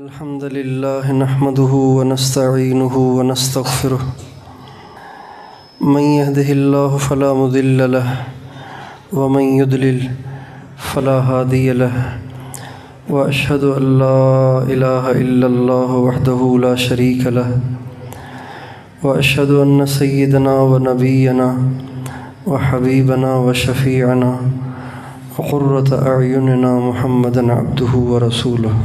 الحمد لله نحمده ونستعينه ونستغفره من يهده الله فلا مضل له ومن يضلل فلا هادي له وأشهد أن لا إله إلا الله وحده لا شريك له وأشهد أن سيدنا ونبينا وحبيبنا وشفيعنا وقرة أعيننا محمدا عبده ورسوله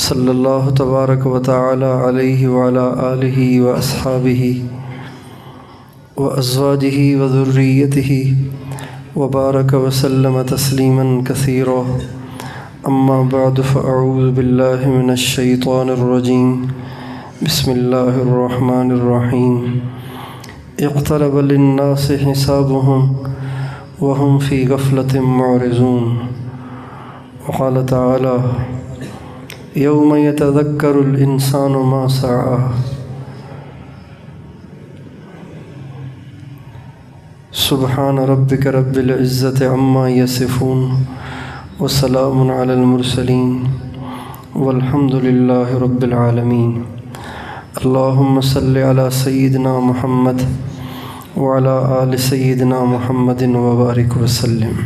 صلی اللہ تبارک و تعالی علیہ وعلی آلہ واصحابہ وازواجہ وذریتہ وبارک وسلم تسلیما کثیرا اما بعد فاعوذ باللہ من الشیطان الرجیم بسم اللہ الرحمن الرحیم اقترب للناس حسابهم وهم فی غفلۃ معرضون وقال تعالی یوم یتذکر الانسان ما سعی سبحان ربک رب العزة عما یصفون وسلام علی المرسلین والحمد للہ رب العالمین اللہم صلی علی سیدنا محمد وعلی آل سیدنا محمد وبارک وسلم۔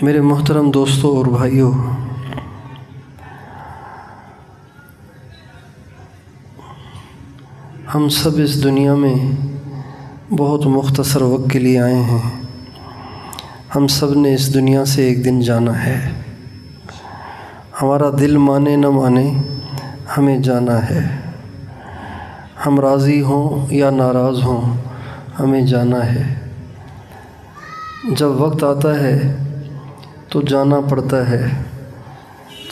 میرے محترم دوستوں اور بھائیوں، ہم سب اس دنیا میں بہت مختصر وقت کے لیے آئے ہیں۔ ہم سب نے اس دنیا سے ایک دن جانا ہے۔ ہمارا دل مانے نہ مانے ہمیں جانا ہے۔ ہم راضی ہوں یا ناراض ہوں ہمیں جانا ہے۔ جب وقت آتا ہے تو جانا پڑتا ہے،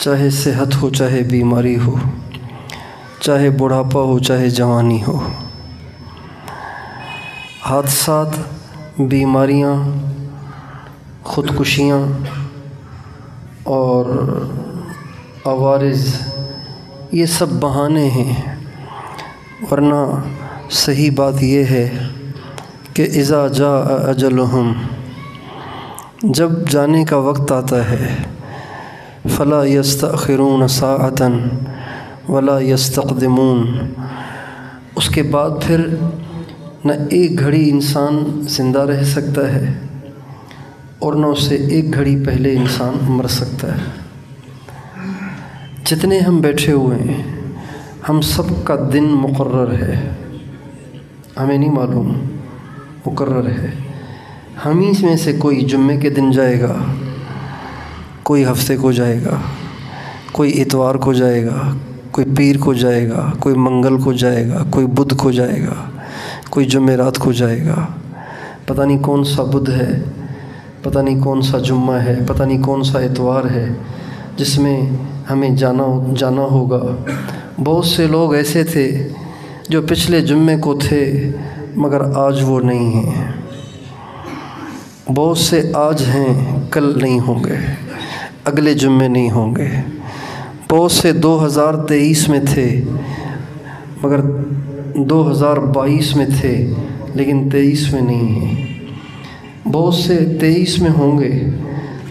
چاہے صحت ہو چاہے بیماری ہو، چاہے بڑھاپا ہو چاہے جوانی ہو۔ حادثات، بیماریاں، خودکشیاں اور عوارض یہ سب بہانے ہیں، ورنہ صحیح بات یہ ہے کہ اذا جاء اجلہم، جب جانے کا وقت آتا ہے، فلا یستأخرون ساعۃ ولا یستقدمون، اس کے بعد پھر نہ ایک گھڑی انسان زندہ رہ سکتا ہے اور نہ اس سے ایک گھڑی پہلے انسان مر سکتا ہے۔ جتنے ہم بیٹھے ہوئے ہیں ہم سب کا دن مقرر ہے، ہمیں نہیں معلوم، مقرر ہے۔ ہم ہی میں سے کوئی جمعے کے دن جائے گا، کوئی ہفتے کو جائے گا، کوئی اتوار کو جائے گا، کوئی پیر کو جائے گا، کوئی منگل کو جائے گا، کوئی بدھ کو جائے گا، کوئی جمعرات کو جائے گا۔ پتہ نہیں کون سا بدھ ہے، پتہ نہیں کون سا جمعہ ہے، پتہ نہیں کون سا اتوار ہے جس میں ہمیں جانا ہوگا۔ بہت سے لوگ ایسے تھے جو پچھلے جمعے کو تھے مگر آج وہ نہیں ہیں، بہت سے آج ہیں کل نہیں ہوں گے، اگلے جمعے نہیں ہوں گے۔ بہت سے 2023 میں تھے مگر 2022 میں تھے لیکن 23 میں نہیں ہیں۔ بہت سے 23 میں ہوں گے،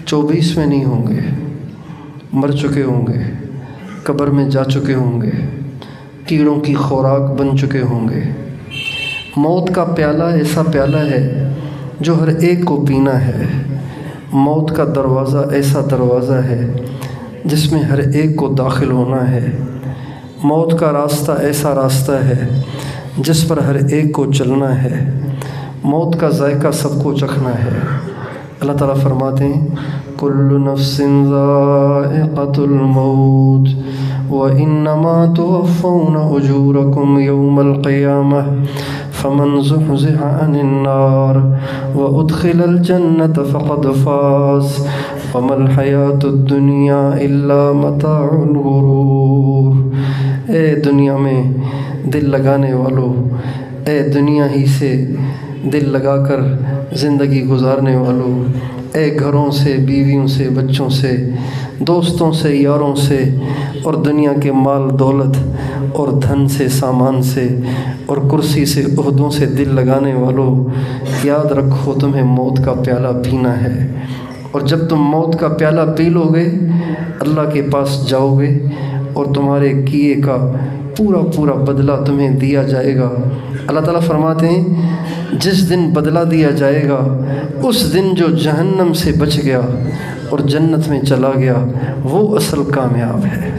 24 میں نہیں ہوں گے، مر چکے ہوں گے، قبر میں جا چکے ہوں گے، کیڑوں کی خوراک بن چکے ہوں گے۔ موت کا پیالہ ایسا پیالہ ہے جو ہر ایک کو پینا ہے۔ موت کا دروازہ ایسا دروازہ ہے جس میں ہر ایک کو داخل ہونا ہے۔ موت کا راستہ ایسا راستہ ہے جس پر ہر ایک کو چلنا ہے۔ موت کا ذائقہ سب کو چکھنا ہے۔ اللہ تعالیٰ فرماتے ہیں کل نفس ذائقۃ الموت وَإِنَّمَا تُوَفَّوْنَ أُجُورَكُمْ يَوْمَ الْقِيَامَةِ فَمَنْ زُحْزِحَ عَنِ النَّارِ وَأُدْخِلَ الْجَنَّةَ فَقَدْ فَازَ وَمَا الْحَيَاةُ الدُّنْيَا إِلَّا مَتَاعُ الْغُرُورِ۔ اے دنیا میں دل لگانے والوں، اے دنیا ہی سے دل لگا کر زندگی گزارنے والوں، اے گھروں سے، بیویوں سے، بچوں سے، دوستوں سے، یاروں سے اور دنیا کے مال دولت اور دھن سے، سامان سے اور کرسی سے، عہدوں سے دل لگانے والوں، یاد رکھو تمہیں موت کا پیالہ پینا ہے۔ اور جب تم موت کا پیالہ پی لو گے اللہ کے پاس جاؤ گے اور تمہارے کیے کا پورا پورا بدلہ تمہیں دیا جائے گا۔ اللہ تعالیٰ فرماتے ہیں جس دن بدلہ دیا جائے گا اس دن جو جہنم سے بچ گیا اور جنت میں چلا گیا وہ اصل کامیاب ہے۔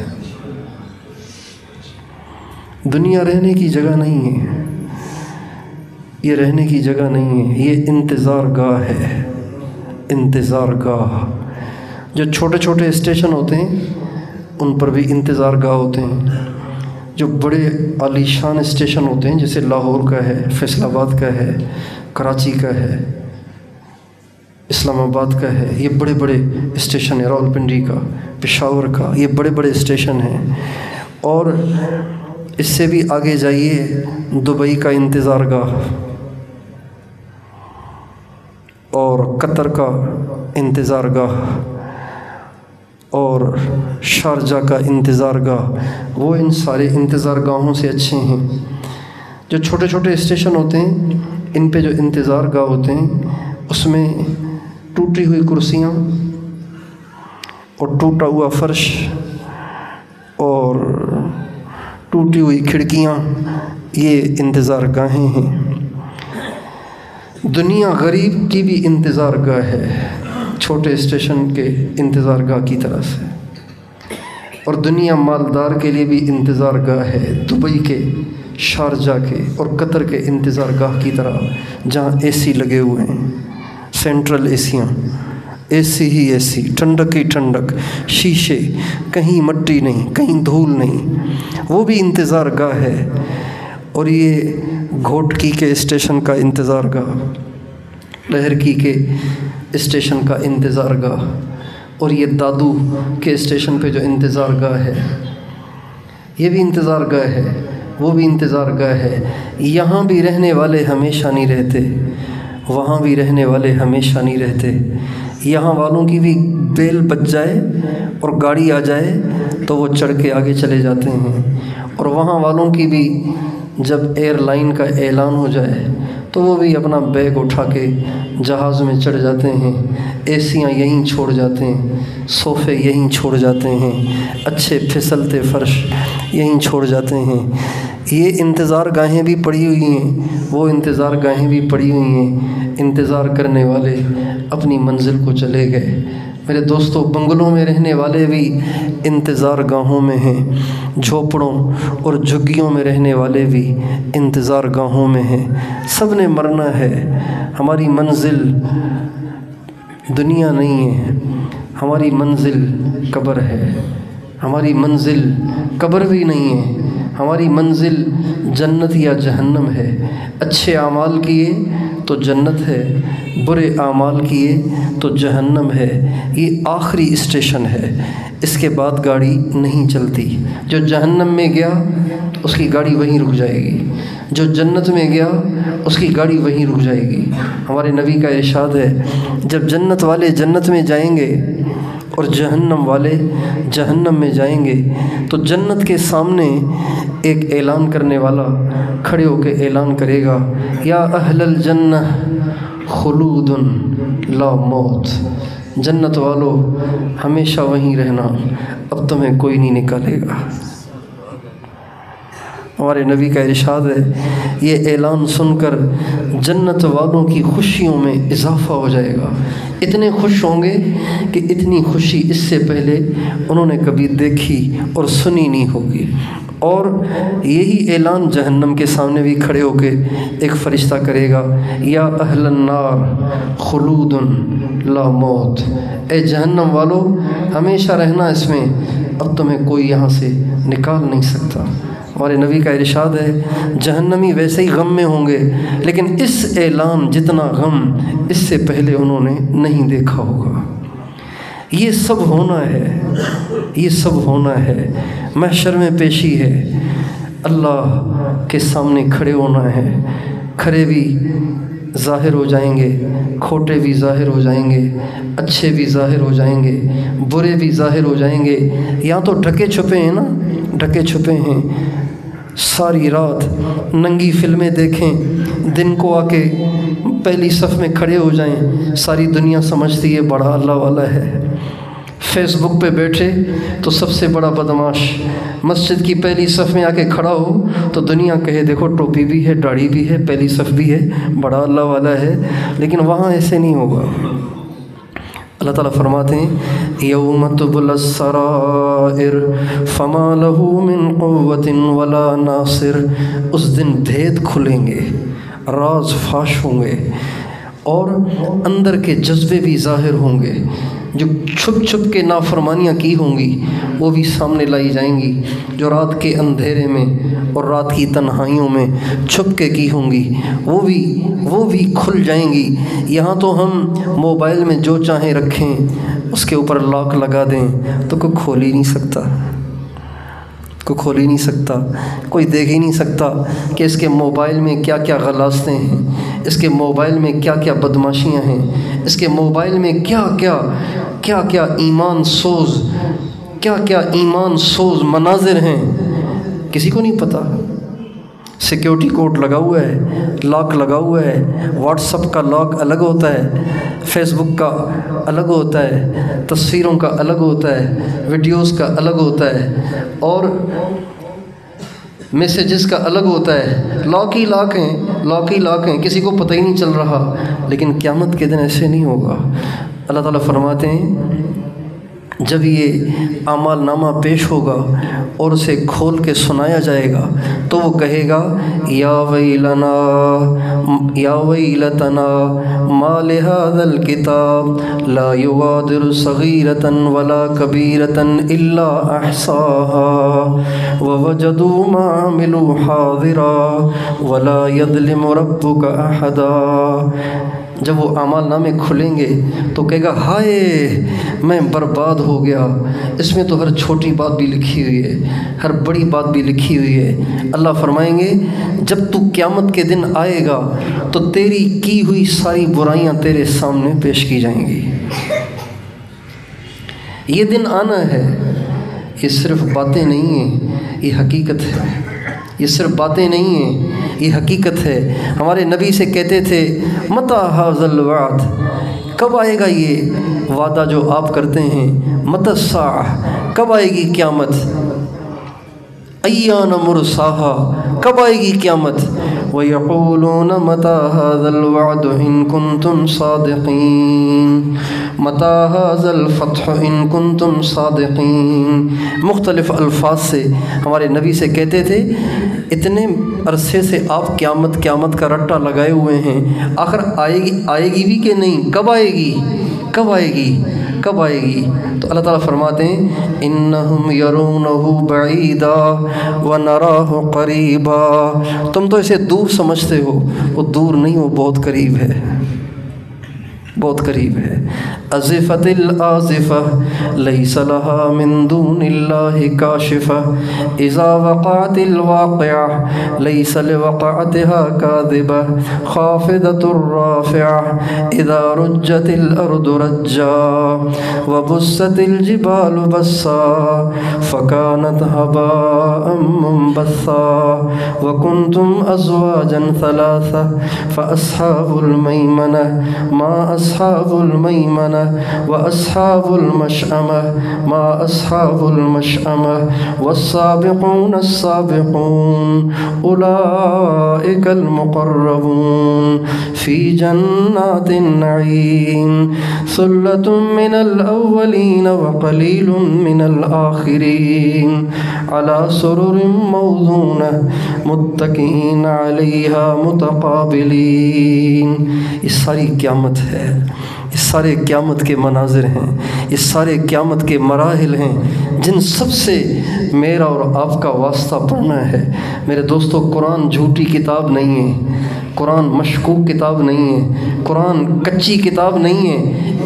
دنیا رہنے کی جگہ نہیں ہے، یہ رہنے کی جگہ نہیں ہے، یہ انتظار گاہ ہے، انتظار گاہ۔ جو چھوٹے چھوٹے اسٹیشن ہوتے ہیں ان پر بھی انتظار گاہ ہوتے ہیں، جو بڑے عالی شان اسٹیشن ہوتے ہیں جیسے لاہور کا ہے، فیصل آباد کا ہے، کراچی کا ہے، اسلام آباد کا ہے، یہ بڑے بڑے اسٹیشن ہیں، راولپنڈی کا، پشاور کا، یہ بڑے بڑے اسٹیشن ہیں۔ اور اس سے بھی آگے جائیے دبئی کا انتظار گاہ اور قطر کا انتظار گاہ اور شارجہ کا انتظار گاہ، وہ ان سارے انتظار گاہوں سے اچھے ہیں۔ جو چھوٹے چھوٹے اسٹیشن ہوتے ہیں ان پہ جو انتظار گاہ ہوتے ہیں اس میں ٹوٹی ہوئی کرسیاں اور ٹوٹا ہوا فرش اور ٹوٹی ہوئی کھڑکیاں، یہ انتظار گاہیں ہیں۔ دنیا غریب کی بھی انتظار گاہ ہے، چھوٹے اسٹیشن کے انتظار گاہ کی طرح سے، اور دنیا مالدار کے لیے بھی انتظار گاہ ہے، دبئی کے، شارجہ کے اور قطر کے انتظار گاہ کی طرح، جہاں اے سی لگے ہوئے ہیں، سینٹرل ایسیاں، اے سی ہی اے سی، ٹھنڈک ہی ٹھنڈک، شیشے، کہیں مٹی نہیں، کہیں دھول نہیں، وہ بھی انتظار گاہ ہے۔ اور یہ گھوٹکی کے اسٹیشن کا انتظار گاہ، لہرکی کے اسٹیشن کا انتظار گاہ، اور یہ دادو کے اسٹیشن پہ جو انتظار گاہ ہے یہ بھی انتظار گاہ ہے، وہ بھی انتظار گاہ ہے۔ یہاں بھی رہنے والے ہمیشہ نہیں رہتے، وہاں بھی رہنے والے ہمیشہ نہیں رہتے۔ یہاں والوں کی بھی بیل بچ جائے اور گاڑی آ جائے تو وہ چڑھ کے آگے چلے جاتے ہیں، اور وہاں والوں کی بھی جب ایئر لائن کا اعلان ہو جائے تو وہ بھی اپنا بیگ اٹھا کے جہاز میں چڑھ جاتے ہیں، اے سیاں یہیں چھوڑ جاتے ہیں، صوفے یہیں چھوڑ جاتے ہیں، اچھے پھسلتے فرش یہیں چھوڑ جاتے ہیں۔ یہ انتظار گاہیں بھی پڑی ہوئی ہیں، وہ انتظار گاہیں بھی پڑی ہوئی ہیں، انتظار کرنے والے اپنی منزل کو چلے گئے۔ میرے دوستو، بنگلوں میں رہنے والے بھی انتظار گاہوں میں ہیں، جھوپڑوں اور جھگیوں میں رہنے والے بھی انتظار گاہوں میں ہیں۔ سب نے مرنا ہے، ہماری منزل دنیا نہیں ہے، ہماری منزل قبر ہے، ہماری منزل قبر بھی نہیں ہے، ہماری منزل جنت یا جہنم ہے۔ اچھے اعمال کیے تو جنت ہے، برے اعمال کیے تو جہنم ہے۔ یہ آخری اسٹیشن ہے، اس کے بعد گاڑی نہیں چلتی۔ جو جہنم میں گیا اس کی گاڑی وہیں رک جائے گی، جو جنت میں گیا اس کی گاڑی وہیں رک جائے گی۔ ہمارے نبی کا ارشاد ہے جب جنت والے جنت میں جائیں گے اور جہنم والے جہنم میں جائیں گے تو جنت کے سامنے ایک اعلان کرنے والا کھڑے ہو کے اعلان کرے گا، یا اہل الجنہ خلود لا موت، جنت والو ہمیشہ وہیں رہنا، اب تمہیں کوئی نہیں نکالے گا۔ ہمارے نبی کا ارشاد ہے یہ اعلان سن کر جنت والوں کی خوشیوں میں اضافہ ہو جائے گا، اتنے خوش ہوں گے کہ اتنی خوشی اس سے پہلے انہوں نے کبھی دیکھی اور سنی نہیں ہوگی۔ اور یہی اعلان جہنم کے سامنے بھی کھڑے ہو کے ایک فرشتہ کرے گا، یا اہل النار خلود لا موت، اے جہنم والو ہمیشہ رہنا اس میں، اب تمہیں کوئی یہاں سے نکال نہیں سکتا۔ ہمارے نبی کا ارشاد ہے جہنمی ویسے ہی غم میں ہوں گے، لیکن اس اعلان جتنا غم اس سے پہلے انہوں نے نہیں دیکھا ہوگا۔ یہ سب ہونا ہے، یہ سب ہونا ہے، محشر میں پیشی ہے، اللہ کے سامنے کھڑے ہونا ہے، کھڑے بھی ظاہر ہو جائیں گے، کھوٹے بھی ظاہر ہو جائیں گے، اچھے بھی ظاہر ہو جائیں گے، برے بھی ظاہر ہو جائیں گے۔ یہاں تو ڈھکے چھپے ہیں نا، ڈھکے چھپے ہیں، ساری رات ننگی فلمیں دیکھیں، دن کو آ کے پہلی صف میں کھڑے ہو جائیں، ساری دنیا سمجھتی ہے بڑا اللہ والا ہے۔ فیس بک پہ بیٹھے تو سب سے بڑا بدماش مسجد کی پہلی صف میں آ کے کھڑا ہو تو دنیا کہے دیکھو ٹوپی بھی ہے، داڑھی بھی ہے، پہلی صف بھی ہے، بڑا اللہ والا ہے۔ لیکن وہاں ایسے نہیں ہوگا۔ اللہ تعالیٰ فرماتے ہیں یوم تبلی السرائر فما لہ من قوت ولا ناصر، اس دن بھید کھلیں گے، راز فاش ہوں گے، اور اندر کے جذبے بھی ظاہر ہوں گے۔ جو چھپ چھپ کے نافرمانیاں کی ہوں گی وہ بھی سامنے لائی جائیں گی، جو رات کے اندھیرے میں اور رات کی تنہائیوں میں چھپ کے کی ہوں گی وہ بھی کھل جائیں گی۔ یہاں تو ہم موبائل میں جو چاہیں رکھیں، اس کے اوپر لاک لگا دیں تو کوئی کھول ہی نہیں سکتا، کوئی دیکھ ہی نہیں سکتا کہ اس کے موبائل میں کیا کیا غلاظتیں ہیں، اس کے موبائل میں کیا کیا بدماشیاں ہیں، اس کے موبائل میں کیا کیا ایمان سوز مناظر ہیں، کسی کو نہیں پتہ۔ سیکیورٹی کوڈ لگا ہوا ہے، لاک لگا ہوا ہے، واٹس ایپ کا لاک الگ ہوتا ہے، فیس بک کا الگ ہوتا ہے، تصویروں کا الگ ہوتا ہے، ویڈیوز کا الگ ہوتا ہے، اور میسیجز کا الگ ہوتا ہے۔ لاک ہی لاک ہیں، کسی کو پتہ ہی نہیں چل رہا۔ لیکن قیامت کے دن ایسے نہیں ہوگا۔ اللہ تعالیٰ فرماتے ہیں جب یہ اعمال نامہ پیش ہوگا اور اسے کھول کے سنایا جائے گا تو وہ کہے گا یا ویلتنا ما لهذا الكتاب لا يغادر صغيرة ولا كبيرة الا احصاها ووجدوا ما عملوا حاضرا ولا يظلم ربك احدا۔ جب وہ اعمال نامے کھلیں گے تو کہے گا ہائے میں برباد ہو گیا، اس میں تو ہر چھوٹی بات بھی لکھی ہوئی ہے، ہر بڑی بات بھی لکھی ہوئی ہے۔ اللہ فرمائیں گے جب تو قیامت کے دن آئے گا تو تیری کی ہوئی ساری برائیاں تیرے سامنے پیش کی جائیں گی۔ یہ دن آنا ہے، یہ صرف باتیں نہیں ہیں، یہ حقیقت ہے۔ یہ صرف باتیں نہیں ہیں، یہ حقیقت ہے۔ ہمارے نبی سے کہتے تھے متی ھذا الوعد، کب آئے گا یہ وعدہ جو آپ کرتے ہیں؟ متی الساعہ، کب آئے گی قیامت؟ ایان مرساها، کب آئے گی قیامت؟ وَيَقُولُونَ مَتَى هَذَا الْوَعْدُ إِن كُنتُمْ صَادِقِينَ مَتَى هَذَا الْفَتْحُ إِن كُنتُمْ صَادِقِينَ۔ مختلف الفاظ سے ہمارے نبی سے کہتے تھے اتنے عرصے سے آپ قیامت کا رٹا لگائے ہوئے ہیں، آخر آئے گی بھی کہ نہیں؟ کب آئے گی؟ تو اللہ تعالیٰ فرماتے ہیں انہم یرونہ بعیدا ونراہ قریبا، تم تو اسے دور سمجھتے ہو، وہ دور نہیں، وہ بہت قریب ہے، بہت قریب ہے۔ ازفت الآزفہ لیس لها من دون اللہ کاشفہ اذا وقعت الواقعہ لیس لوقعتها کاذبہ خافضۃ الرافعہ اذا رجت الارض رجا وبست الجبال بسا فکانت هباء منبثا وکنتم ازواجا ثلاثہ فاصحاب المیمنہ ما اصحاب المیمنہ واصحاب المشأمة ما اصحاب المشأمة والسابقون السابقون اولئک المقربون فی جنات النعیم ثلۃ من الاولین وقلیل من الآخرین علی سرر موضونہ متکئین علیہا متقابلین۔ یہ ساری قیامت ہے، یہ سارے قیامت کے مناظر ہیں، یہ سارے قیامت کے مراحل ہیں جن سب سے میرا اور آپ کا واسطہ پڑنا ہے۔ میرے دوستو، قرآن جھوٹی کتاب نہیں ہے، قرآن مشکوک کتاب نہیں ہے، قرآن کچی کتاب نہیں ہے،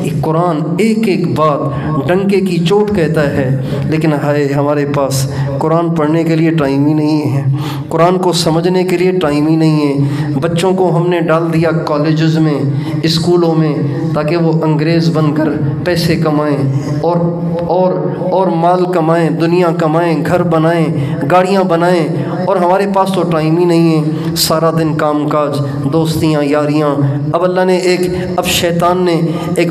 یہ قرآن ایک ایک بات ڈنکے کی چوٹ کہتا ہے، لیکن ہائے ہمارے پاس قرآن پڑھنے کے لیے ٹائم ہی نہیں ہے، قرآن کو سمجھنے کے لیے ٹائم ہی نہیں ہے۔ بچوں کو ہم نے ڈال دیا کالجز میں، اسکولوں میں، تاکہ وہ انگریز بن کر پیسے کمائیں اور مال کمائیں، دنیا کمائیں، گھر بنائیں، گاڑیاں بنائیں، اور ہمارے پاس تو ٹائم ہی نہیں ہے۔ سارا دن کام کاج، دوستیاں، یاریاں۔ اب اللہ نے اب شیطان نے ایک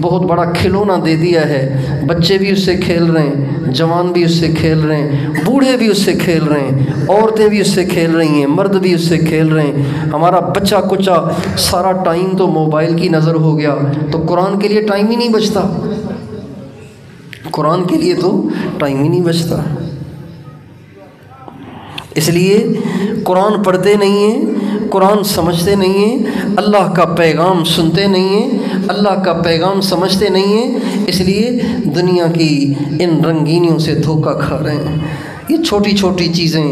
بہت بڑا کھلونا دے دیا ہے۔ بچے بھی اس سے کھیل رہے ہیں، جوان بھی اس سے کھیل رہے ہیں، بوڑھے بھی اس سے کھیل رہے ہیں، عورتیں بھی اس سے کھیل رہی ہیں، مرد بھی اس سے کھیل رہے ہیں۔ ہمارا بچہ کچا سارا ٹائم تو موبائل کی نظر ہو گیا، تو قرآن کے لیے ٹائم ہی نہیں بچتا، قرآن کے لیے تو ٹائم ہی نہیں بچتا۔ اس لیے قرآن پڑھتے نہیں ہیں، قرآن سمجھتے نہیں ہیں، اللہ کا پیغام سنتے نہیں ہیں، اللہ کا پیغام سمجھتے نہیں ہیں، اس لیے دنیا کی ان رنگینیوں سے دھوکہ کھا رہے ہیں۔ یہ چھوٹی چھوٹی چیزیں،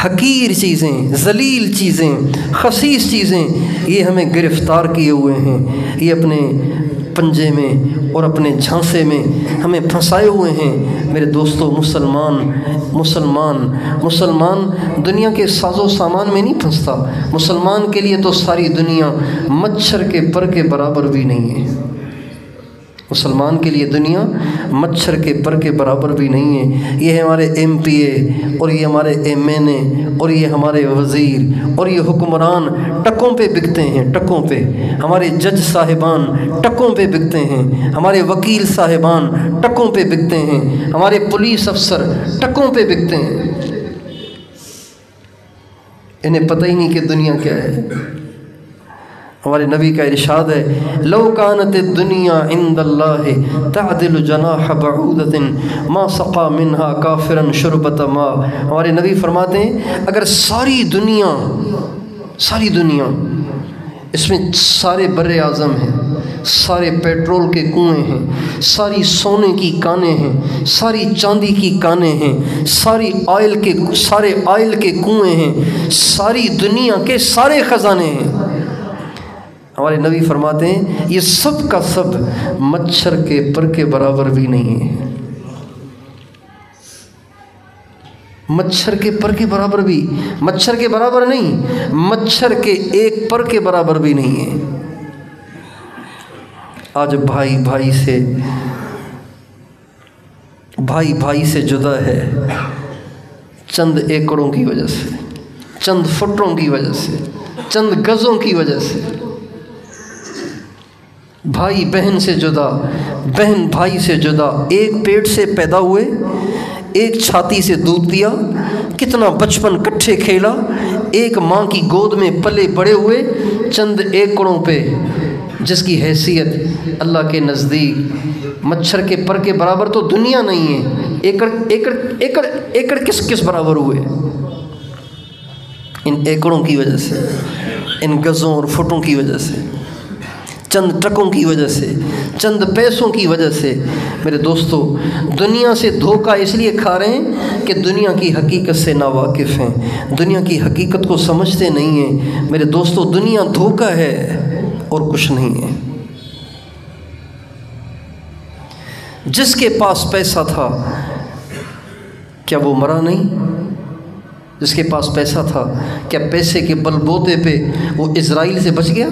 حقیر چیزیں، ذلیل چیزیں، خسیس چیزیں، یہ ہمیں گرفتار کیے ہوئے ہیں، یہ اپنے پنجے میں اور اپنے جھانسے میں ہمیں پھنسائے ہوئے ہیں۔ میرے دوستو، مسلمان دنیا کے ساز و سامان میں نہیں پھنستا۔ مسلمان کے لیے تو ساری دنیا مچھر کے پر کے برابر بھی نہیں ہے۔ مسلمان کے لیے دنیا مچھر کے پر کے برابر بھی نہیں ہے۔ یہ ہمارے ایم پی اے اور یہ ہمارے ایم این اے اور یہ ہمارے وزیر اور یہ حکمران ٹکوں پہ بکتے ہیں، ٹکوں پہ۔ ہمارے جج صاحبان ٹکوں پہ بکتے ہیں، ہمارے وکیل صاحبان ٹکوں پہ بکتے ہیں، ہمارے پولیس افسر ٹکوں پہ بکتے ہیں۔ انہیں پتہ ہی نہیں کہ دنیا کیا ہے۔ ہمارے نبی کا ارشاد ہے، لو کانت الدنیا عند اللہ تعدل جناح بعودۃ ما سقى منها کافرا شربۃ ماء۔ ہمارے نبی فرماتے ہیں اگر ساری دنیا اس میں سارے بر اعظم ہیں، سارے پیٹرول کے کنویں ہیں، ساری سونے کی کانیں ہیں، ساری چاندی کی کانیں ہیں، سارے آئل کے کنویں ہیں، ساری دنیا کے سارے خزانے ہیں، ہمارے نبی فرماتے ہیں یہ سب کا سب مچھر کے پر کے برابر بھی نہیں ہے۔ مچھر کے پر کے برابر بھی، مچھر کے برابر نہیں، مچھر کے ایک پر کے برابر بھی نہیں ہے۔ آج بھائی سے جدا ہے چند ایکڑوں کی وجہ سے، چند فٹوں کی وجہ سے، چند گزوں کی وجہ سے۔ بھائی بہن سے جدا، بہن بھائی سے جدا، ایک پیٹ سے پیدا ہوئے، ایک چھاتی سے دودھ پیا، کتنا بچپن کٹھے کھیلا، ایک ماں کی گود میں پلے بڑے ہوئے، چند ایکڑوں پہ جس کی حیثیت اللہ کے نزدیک مچھر کے پر کے برابر تو دنیا نہیں ہے۔ ایکڑ کس برابر ہوئے؟ ان ایکڑوں کی وجہ سے، ان گزوں اور فٹوں کی وجہ سے، چند ٹکوں کی وجہ سے، چند پیسوں کی وجہ سے۔ میرے دوستو، دنیا سے دھوکہ اس لیے کھا رہے ہیں کہ دنیا کی حقیقت سے ناواقف ہیں، دنیا کی حقیقت کو سمجھتے نہیں ہیں۔ میرے دوستو، دنیا دھوکہ ہے اور کچھ نہیں ہے۔ جس کے پاس پیسہ تھا کیا وہ مرا نہیں؟ جس کے پاس پیسہ تھا کیا پیسے کے بل بوتے پہ وہ اسرائیل سے بچ گیا؟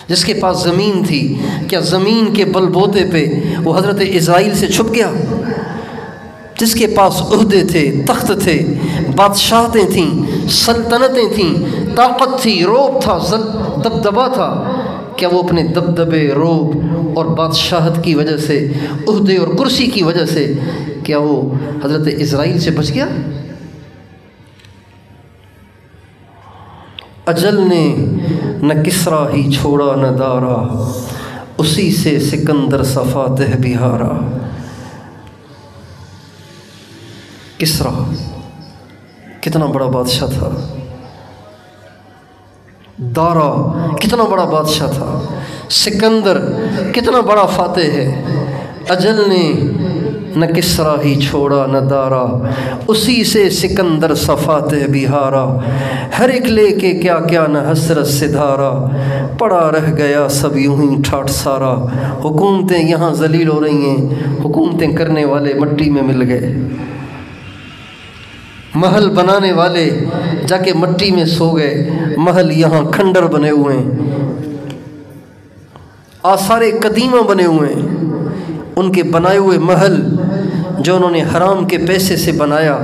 جس کے پاس زمین تھی کیا زمین کے بل بوتے پہ وہ حضرت اسرائیل سے چھپ گیا؟ جس کے پاس عہدے تھے، تخت تھے، بادشاہتیں تھیں، سلطنتیں تھیں، طاقت تھی، روب تھا، دبدبہ تھا، کیا وہ اپنے دبدبے، روب اور بادشاہت کی وجہ سے، عہدے اور کرسی کی وجہ سے کیا وہ حضرت اسرائیل سے بچ گیا؟ اجل نے نہ کسرا ہی چھوڑا نہ دارا، اسی سے سکندر صفا دہ بہارا۔ کسرا کتنا بڑا بادشاہ تھا، دارا کتنا بڑا بادشاہ تھا، سکندر کتنا بڑا فاتح ہے۔ اجل نے نہ کسرا ہی چھوڑا نہ دارا، اسی سے سکندر صفات بہارا، ہر ایک لے کے کیا کیا نہ حسرت سے دھارا، پڑا رہ گیا سب یوں ہی ٹھاٹھ سارا، حکومتیں یہاں ذلیل ہو رہی ہیں، حکومتیں کرنے والے مٹی میں مل گئے، محل بنانے والے جا کے مٹی میں سو گئے، محل یہاں کھنڈر بنے ہوئے ہیں، آثار قدیمہ بنے ہوئے ہیں، ان کے بنائے ہوئے محل جو انہوں نے حرام کے پیسے سے بنایا،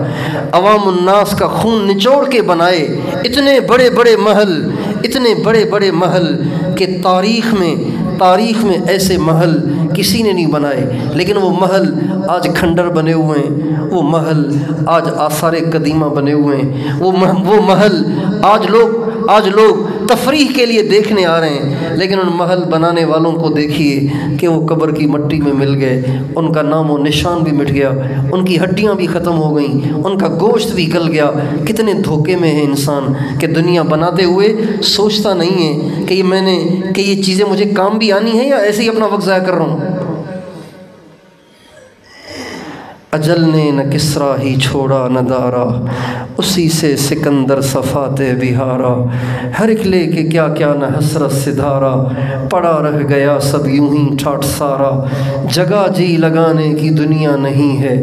عوام الناس کا خون نچوڑ کے بنائے، اتنے بڑے بڑے محل، اتنے بڑے بڑے محل کہ تاریخ میں ایسے محل کسی نے نہیں بنائے، لیکن وہ محل آج کھنڈر بنے ہوئے ہیں، وہ محل آج آثار قدیمہ بنے ہوئے ہیں، وہ محل آج لوگ تفریح کے لیے دیکھنے آ رہے ہیں، لیکن ان محل بنانے والوں کو دیکھیے کہ وہ قبر کی مٹی میں مل گئے، ان کا نام و نشان بھی مٹ گیا، ان کی ہڈیاں بھی ختم ہو گئیں، ان کا گوشت بھی گل گیا۔ کتنے دھوکے میں ہے انسان کہ دنیا بناتے ہوئے سوچتا نہیں ہے کہ یہ چیزیں مجھے کام بھی آنی ہے یا ایسے ہی اپنا وقت ضائع کر رہا ہوں۔ اجل نے نہ کسرا ہی چھوڑا نہ دارا، اسی سے سکندر صفات بہارا، ہر ایک لے کے کیا کیا نہ حسرت سے دھارا، پڑا رہ گیا سب یوں ہی ٹھاٹھ سارا، جگہ جی لگانے کی دنیا نہیں ہے،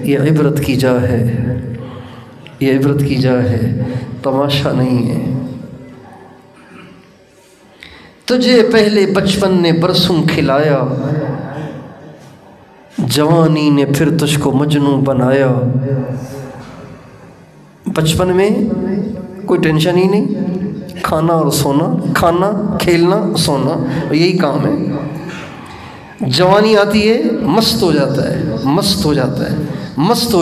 یہ عبرت کی جا ہے، یہ عبرت کی جا ہے، تماشا نہیں ہے۔ تجھے پہلے بچپن نے برسوں کھلایا، جوانی نے پھر تجھ کو مجنوں بنایا۔ بچپن میں کوئی ٹینشن ہی نہیں، کھانا اور سونا، کھانا کھیلنا سونا، یہی کام ہے۔ جوانی آتی ہے مست ہو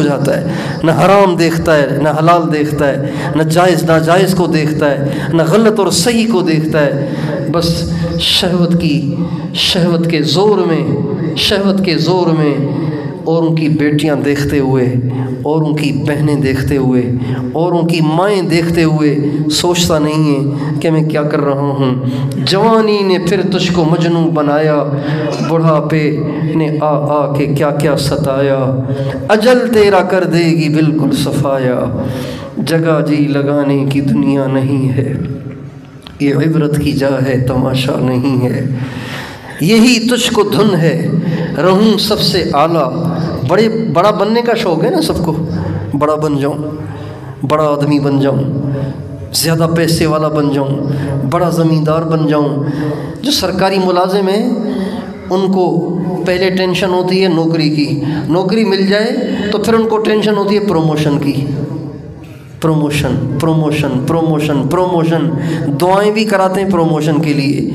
جاتا ہے، نہ حرام دیکھتا ہے نہ حلال دیکھتا ہے، نہ جائز ناجائز کو دیکھتا ہے، نہ غلط اور صحیح کو دیکھتا ہے، بس شہوت کے زور میں اوروں کی بیٹیاں دیکھتے ہوئے، اوروں کی بہنیں دیکھتے ہوئے، اوروں کی مائیں دیکھتے ہوئے سوچتا نہیں ہے کہ میں کیا کر رہا ہوں۔ جوانی نے پھر تجھ کو مجنوں بنایا، بڑھاپے نے آ کے کیا کیا ستایا، اجل تیرا کر دے گی بالکل صفایا، جگہ جی لگانے کی دنیا نہیں ہے، یہ عبرت کی جا ہے، تماشا نہیں ہے۔ یہی تجھ کو دھن ہے، رہوں سب سے اعلیٰ، بڑا بننے کا شوق ہے نا سب کو، بڑا بن جاؤں، بڑا آدمی بن جاؤں، زیادہ پیسے والا بن جاؤں، بڑا زمیندار بن جاؤں۔ جو سرکاری ملازم ہیں ان کو پہلے ٹینشن ہوتی ہے نوکری کی، نوکری مل جائے تو پھر ان کو ٹینشن ہوتی ہے پروموشن کی، پروموشن، دعائیں بھی کراتے ہیں پروموشن کے لیے،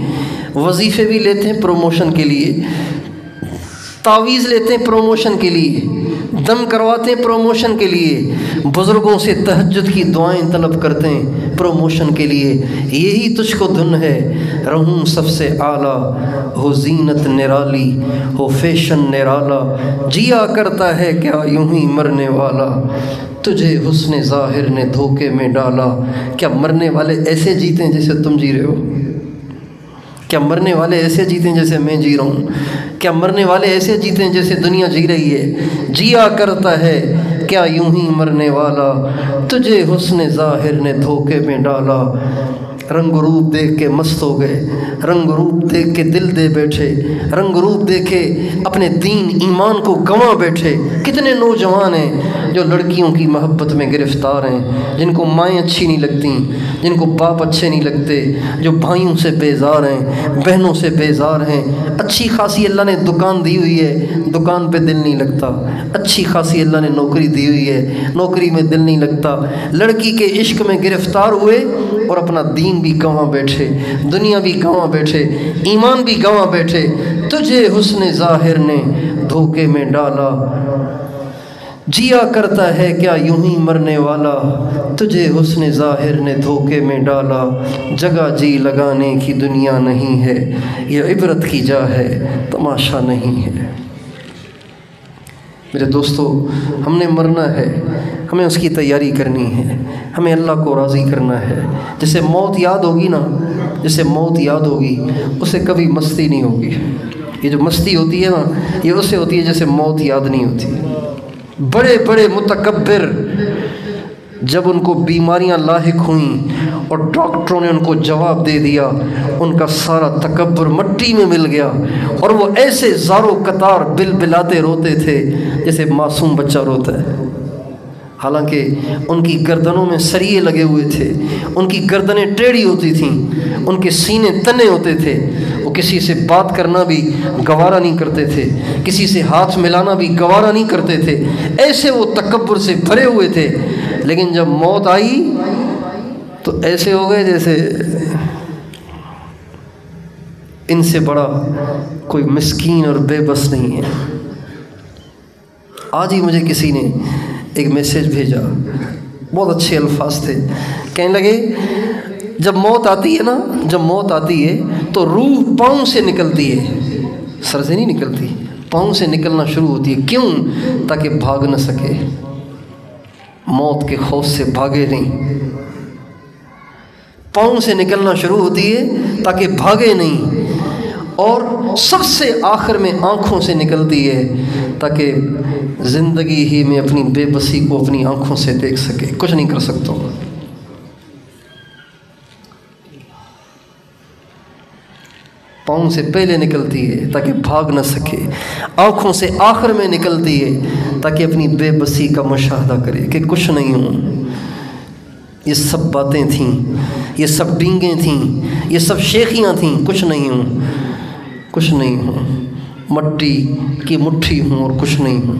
وظیفے بھی لیتے ہیں پروموشن کے لیے، تعویذ لیتے ہیں پروموشن کے لیے، دم کرواتے ہیں پروموشن کے لیے، بزرگوں سے تہجد کی دعائیں طلب کرتے ہیں پروموشن کے لیے۔ یہی تجھ کو دھن ہے، رہوں سب سے اعلیٰ، ہو زینت نرالی، ہو فیشن نرالا، جیا کرتا ہے کیا یوں ہی مرنے والا، تجھے حسن ظاہر نے دھوکے میں ڈالا۔ کیا مرنے والے ایسے جیتے ہیں جیسے تم جی رہے ہو؟ کیا مرنے والے ایسے جیتے ہیں جیسے میں جی رہا ہوں؟ کیا مرنے والے ایسے جیتے ہیں جیسے دنیا جی رہی ہے؟ جیا کرتا ہے کیا یوں ہی مرنے والا، تجھے حسن ظاہر نے دھوکے میں ڈالا۔ رنگ روپ دیکھ کے مست ہو گئے، رنگ روپ دیکھ کے دل دے بیٹھے، رنگ روپ دیکھے اپنے دین ایمان کو گنوا بیٹھے۔ کتنے نوجوان ہیں جو لڑکیوں کی محبت میں گرفتار ہیں، جن کو مائیں اچھی نہیں لگتی، جن کو باپ اچھے نہیں لگتے، جو بھائیوں سے بیزار ہیں، بہنوں سے بیزار ہیں۔ اچھی خاصی اللہ نے دکان دی ہوئی ہے، دکان پہ دل نہیں لگتا۔ اچھی خاصی اللہ نے نوکری دی ہوئی ہے، نوکری میں دل نہیں لگتا۔ لڑکی کے عشق میں گرفتار ہوئے اور اپنا دین بھی گنوا بیٹھے، دنیا بھی گنوا بیٹھے، ایمان بھی گنوا بیٹھے۔ تجھے حسن ظاہر نے دھوکے میں ڈالا، جیا کرتا ہے کیا یوں ہی مرنے والا، تجھے حسن ظاہر نے دھوکے میں ڈالا۔ جگہ جی لگانے کی دنیا نہیں ہے، یہ عبرت کی جا ہے، تماشا نہیں ہے۔ میرے دوستو، ہم نے مرنا ہے، ہمیں اس کی تیاری کرنی ہے، ہمیں اللہ کو راضی کرنا ہے۔ جسے موت یاد ہوگی نا، جسے موت یاد ہوگی اسے کبھی مستی نہیں ہوگی، یہ جو مستی ہوتی ہے نا، یہ اس سے ہوتی ہے جیسے موت یاد نہیں ہوتی۔ بڑے بڑے متکبر جب ان کو بیماریاں لاحق ہوئیں اور ڈاکٹروں نے ان کو جواب دے دیا، ان کا سارا تکبر مٹی میں مل گیا، اور وہ ایسے زارو قطار بل بلاتے روتے تھے جیسے معصوم بچہ روتا ہے۔ حالانکہ ان کی گردنوں میں سریے لگے ہوئے تھے، ان کی گردنیں ٹیڑھی ہوتی تھیں، ان کے سینے تنے ہوتے تھے، وہ کسی سے بات کرنا بھی گوارا نہیں کرتے تھے، کسی سے ہاتھ ملانا بھی گوارا نہیں کرتے تھے، ایسے وہ تکبر سے بھرے ہوئے تھے۔ لیکن جب موت آئی تو ایسے ہو گئے جیسے ان سے بڑا کوئی مسکین اور بے بس نہیں ہے۔ آج ہی مجھے کسی نے ایک میسیج بھیجا، بہت اچھے الفاظ تھے، کہنے لگے جب موت آتی ہے نا، جب موت آتی ہے تو روح پاؤں سے نکلتی ہے، سر سے نہیں نکلتی، پاؤں سے نکلنا شروع ہوتی ہے۔ کیوں؟ تاکہ بھاگ نہ سکے، موت کے خوف سے بھاگے نہیں۔ پاؤں سے نکلنا شروع ہوتی ہے تاکہ بھاگے نہیں، اور سب سے آخر میں آنکھوں سے نکلتی ہے تاکہ زندگی ہی میں اپنی بے بسی کو اپنی آنکھوں سے دیکھ سکے۔ کچھ نہیں کر سکتا ہوں، پاؤں سے پہلے نکلتی ہے تاکہ بھاگ نہ سکے، آنکھوں سے آخر میں نکلتی ہے تاکہ اپنی بے بسی کا مشاہدہ کرے کہ کچھ نہیں ہوں۔ یہ سب باتیں تھیں، یہ سب ڈینگیں تھیں، یہ سب شیخیاں تھیں، کچھ نہیں ہوں، کچھ نہیں ہوں، مٹی کی مٹھی ہوں اور کچھ نہیں ہوں،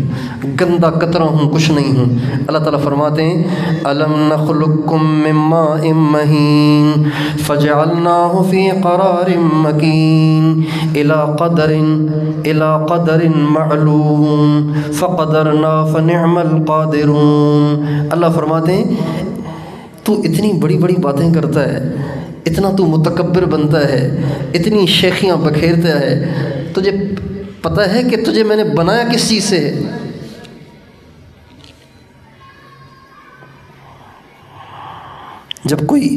گندا قطرہ ہوں، کچھ نہیں ہوں۔ اللہ تعالیٰ فرماتے ہیں أَلَمْ نَخْلُقكُّم مِّن مَّاءٍ مَّهِينٍ فَجَعَلْنَاهُ فِي قَرَارٍ مَّكِينٍ إِلَى قَدَرٍ مَّعْلُومٍ فَقَدَرْنَا فَنِعْمَ الْقَادِرُونَ۔ اللہ فرماتے ہیں تو اتنی بڑی بڑی باتیں کرتا ہے، اتنا تو متکبر بنتا ہے، اتنی شیخیاں بکھیرتا ہے، تجھے پتہ ہے کہ تجھے میں نے بنایا کس چیز سے ہے؟ جب کوئی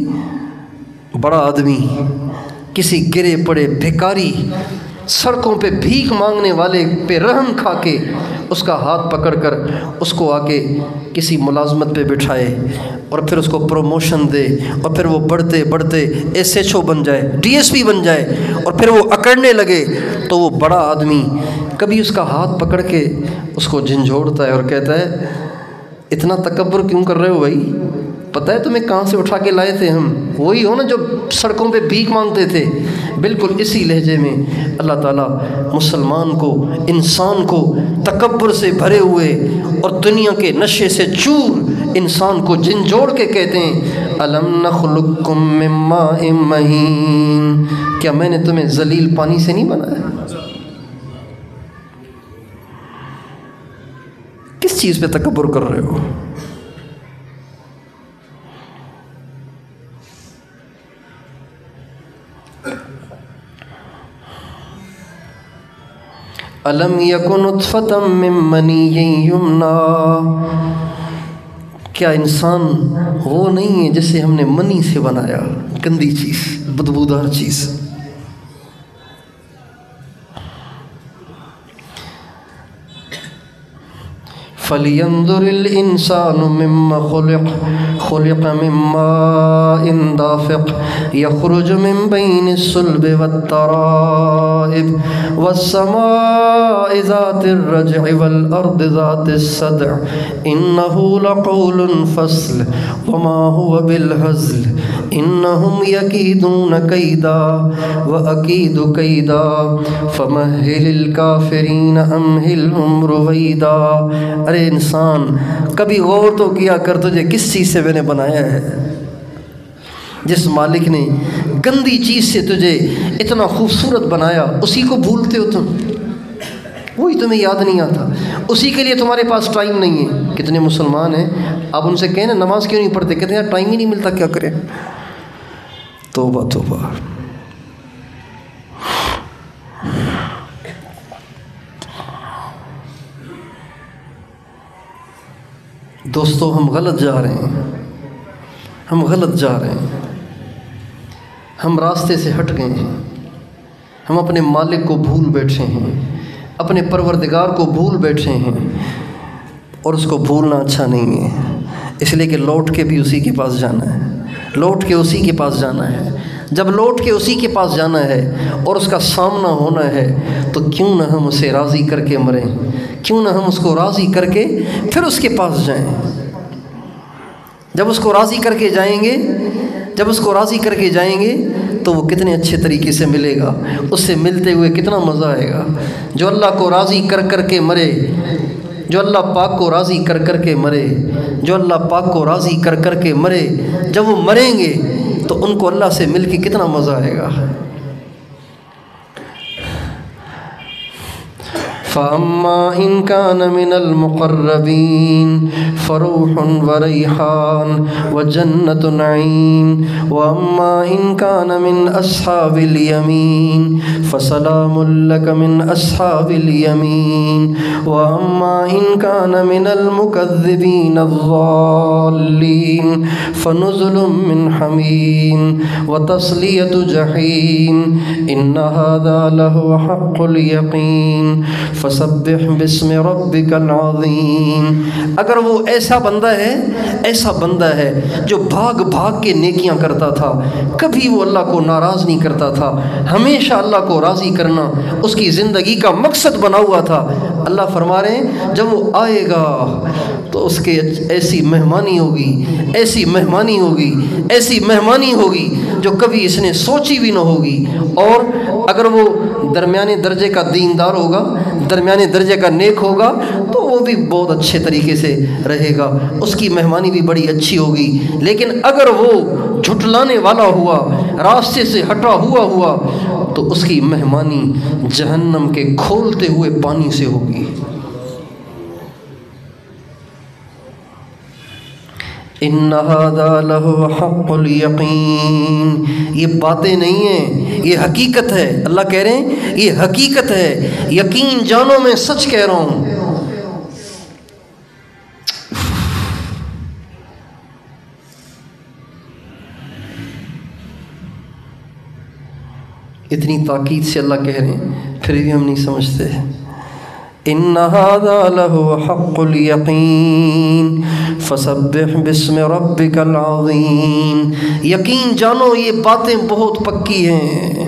بڑا آدمی کسی گرے پڑے بھکاری سڑکوں پہ بھیک مانگنے والے پہ رحم کھا کے اس کا ہاتھ پکڑ کر اس کو آ کے کسی ملازمت پہ بٹھائے اور پھر اس کو پروموشن دے، اور پھر وہ بڑھتے بڑھتے ایس ایچ او بن جائے، ڈی ایس پی بن جائے، اور پھر وہ اکڑنے لگے، تو وہ بڑا آدمی کبھی اس کا ہاتھ پکڑ کے اس کو جھنجھوڑتا ہے اور کہتا ہے اتنا تکبر کیوں کر رہے ہو بھائی؟ پتہ ہے تمہیں کہاں سے اٹھا کے لائے تھے ہم؟ وہی ہو نا جو سڑکوں پہ بھیک مانگتے تھے۔ بالکل اسی لہجے میں اللہ تعالیٰ مسلمان کو، انسان کو تکبر سے بھرے ہوئے اور دنیا کے نشے سے چور انسان کو جھنجھوڑ کے کہتے ہیں أَلَمْ نَخْلُقكُّم مِّن مَّاءٍ مَّهِينٍ، کیا میں نے تمہیں ذلیل پانی سے نہیں بنایا؟ کس چیز پہ تکبر کر رہے ہو؟ أَلَمْ يَكُنْ نُطْفَةً مِّن مَّنِيٍّ يُمْنَىٰ، کیا انسان وہ نہیں ہے جسے ہم نے منی سے بنایا، گندی چیز، بدبودار چیز۔ فَلْيَنظُرِ الْإِنسَانُ مِمَّ خُلِقَ مِن مَّاءٍ دَافِقٍ يَخْرُجُ مِن بَيْنِ الصُّلْبِ وَالتَّرَائِبِ وَالسَّمَاءِ ذَاتِ الرَّجْعِ وَالْأَرْضِ ذَاتِ الصَّدْعِ إِنَّهُ لَقَوْلٌ فَصْلٌ وَمَا هُوَ بِالْهَزْلِ إِنَّهُمْ يَكِيدُونَ كَيْدًا وَأَكِيدُ كَيْدًا فَمَهِّلِ الْكَافِرِينَ أَمْهِلْهُمْ رُوَيْدًا۔ ارے انسان کبھی غور تو کیا کر تجھے کس چیز سے میں نے بنایا ہے؟ جس مالک نے گندی چیز سے تجھے اتنا خوبصورت بنایا اسی کو بھولتے ہو تم، وہی تمہیں یاد نہیں آتا، اسی کے لیے تمہارے پاس ٹائم نہیں ہے۔ کتنے مسلمان ہیں آپ ان سے کہیں نا نماز کیوں نہیں پڑھتے، کہتے ہیں یار ٹائم ہی نہیں ملتا، کیا کریں۔ توبہ توبہ۔ دوستو ہم غلط جا رہے ہیں، ہم غلط جا رہے ہیں، ہم راستے سے ہٹ گئے ہیں، ہم اپنے مالک کو بھول بیٹھے ہیں، اپنے پروردگار کو بھول بیٹھے ہیں، اور اس کو بھولنا اچھا نہیں ہے، اس لیے کہ لوٹ کے بھی اسی کے پاس جانا ہے، لوٹ کے اسی کے پاس جانا ہے۔ جب لوٹ کے اسی کے پاس جانا ہے اور اس کا سامنا ہونا ہے تو کیوں نہ ہم اسے راضی کر کے مریں، کیوں نہ ہم اس کو راضی کر کے پھر اس کے پاس جائیں۔ جب اس کو راضی کر کے جائیں گے، جب اس کو راضی کر کے جائیں گے تو وہ کتنے اچھے طریقے سے ملے گا، اس سے ملتے ہوئے کتنا مزہ آئے گا۔ جو اللہ کو راضی کر کر کے مرے، جو اللہ پاک کو راضی کر کر کے مرے، جو اللہ پاک کو راضی کر کر کے مرے، جب وہ مریں گے تو ان کو اللہ سے مل کے کتنا مزہ آئے گا۔ فَأَمَّا إِن كَانَ مِنَ الْمُقَرَّبِينَ فَرَوْحٌ وَرَيْحَانٌ وَجَنَّةُ نَعِيمٍ وَأَمَّا إِن كَانَ مِنْ أَصْحَابِ الْيَمِينِ فَسَلَامٌ لَكَ مِنْ أَصْحَابِ الْيَمِينِ وَأَمَّا إِن كَانَ مِنَ الْمُكَذِّبِينَ الضَّالِّينَ فَنُزُلٌ مِّنْ حَمِيمٍ وَتَصْلِيَةُ جَحِيمٍ إِنَّ هَذَا لَهُوَ حَقُّ الْيَقِينِ فسبح بسم ربک العظیم۔ اگر وہ ایسا بندہ ہے، ایسا بندہ ہے جو بھاگ بھاگ کے نیکیاں کرتا تھا، کبھی وہ اللہ کو ناراض نہیں کرتا تھا، ہمیشہ اللہ کو راضی کرنا اس کی زندگی کا مقصد بنا ہوا تھا، اللہ فرما رہے ہیں جب وہ آئے گا تو اس کے ایسی مہمانی ہوگی، ایسی مہمانی ہوگی، ایسی مہمانی ہوگی جو کبھی اس نے سوچی بھی نہ ہوگی۔ اور اگر وہ درمیانے درجے کا دیندار ہوگا، درمیانے درجے کا نیک ہوگا تو وہ بھی بہت اچھے طریقے سے رہے گا، اس کی مہمانی بھی بڑی اچھی ہوگی۔ لیکن اگر وہ جھٹلانے والا ہوا، راستے سے ہٹا ہوا تو اس کی مہمانی جہنم کے کھولتے ہوئے پانی سے ہوگی۔ ان هذا له حق الیقین، یہ باتیں نہیں ہیں، یہ حقیقت ہے۔ اللہ کہہ رہے ہیں یہ حقیقت ہے، یقین جانو میں سچ کہہ رہا ہوں۔ اتنی تاکید سے اللہ کہہ رہے ہیں پھر بھی ہم نہیں سمجھتے۔ ان هذا له حق الیقین فسبح بسم ربک العظیم، یقین جانو یہ باتیں بہت پکی ہیں،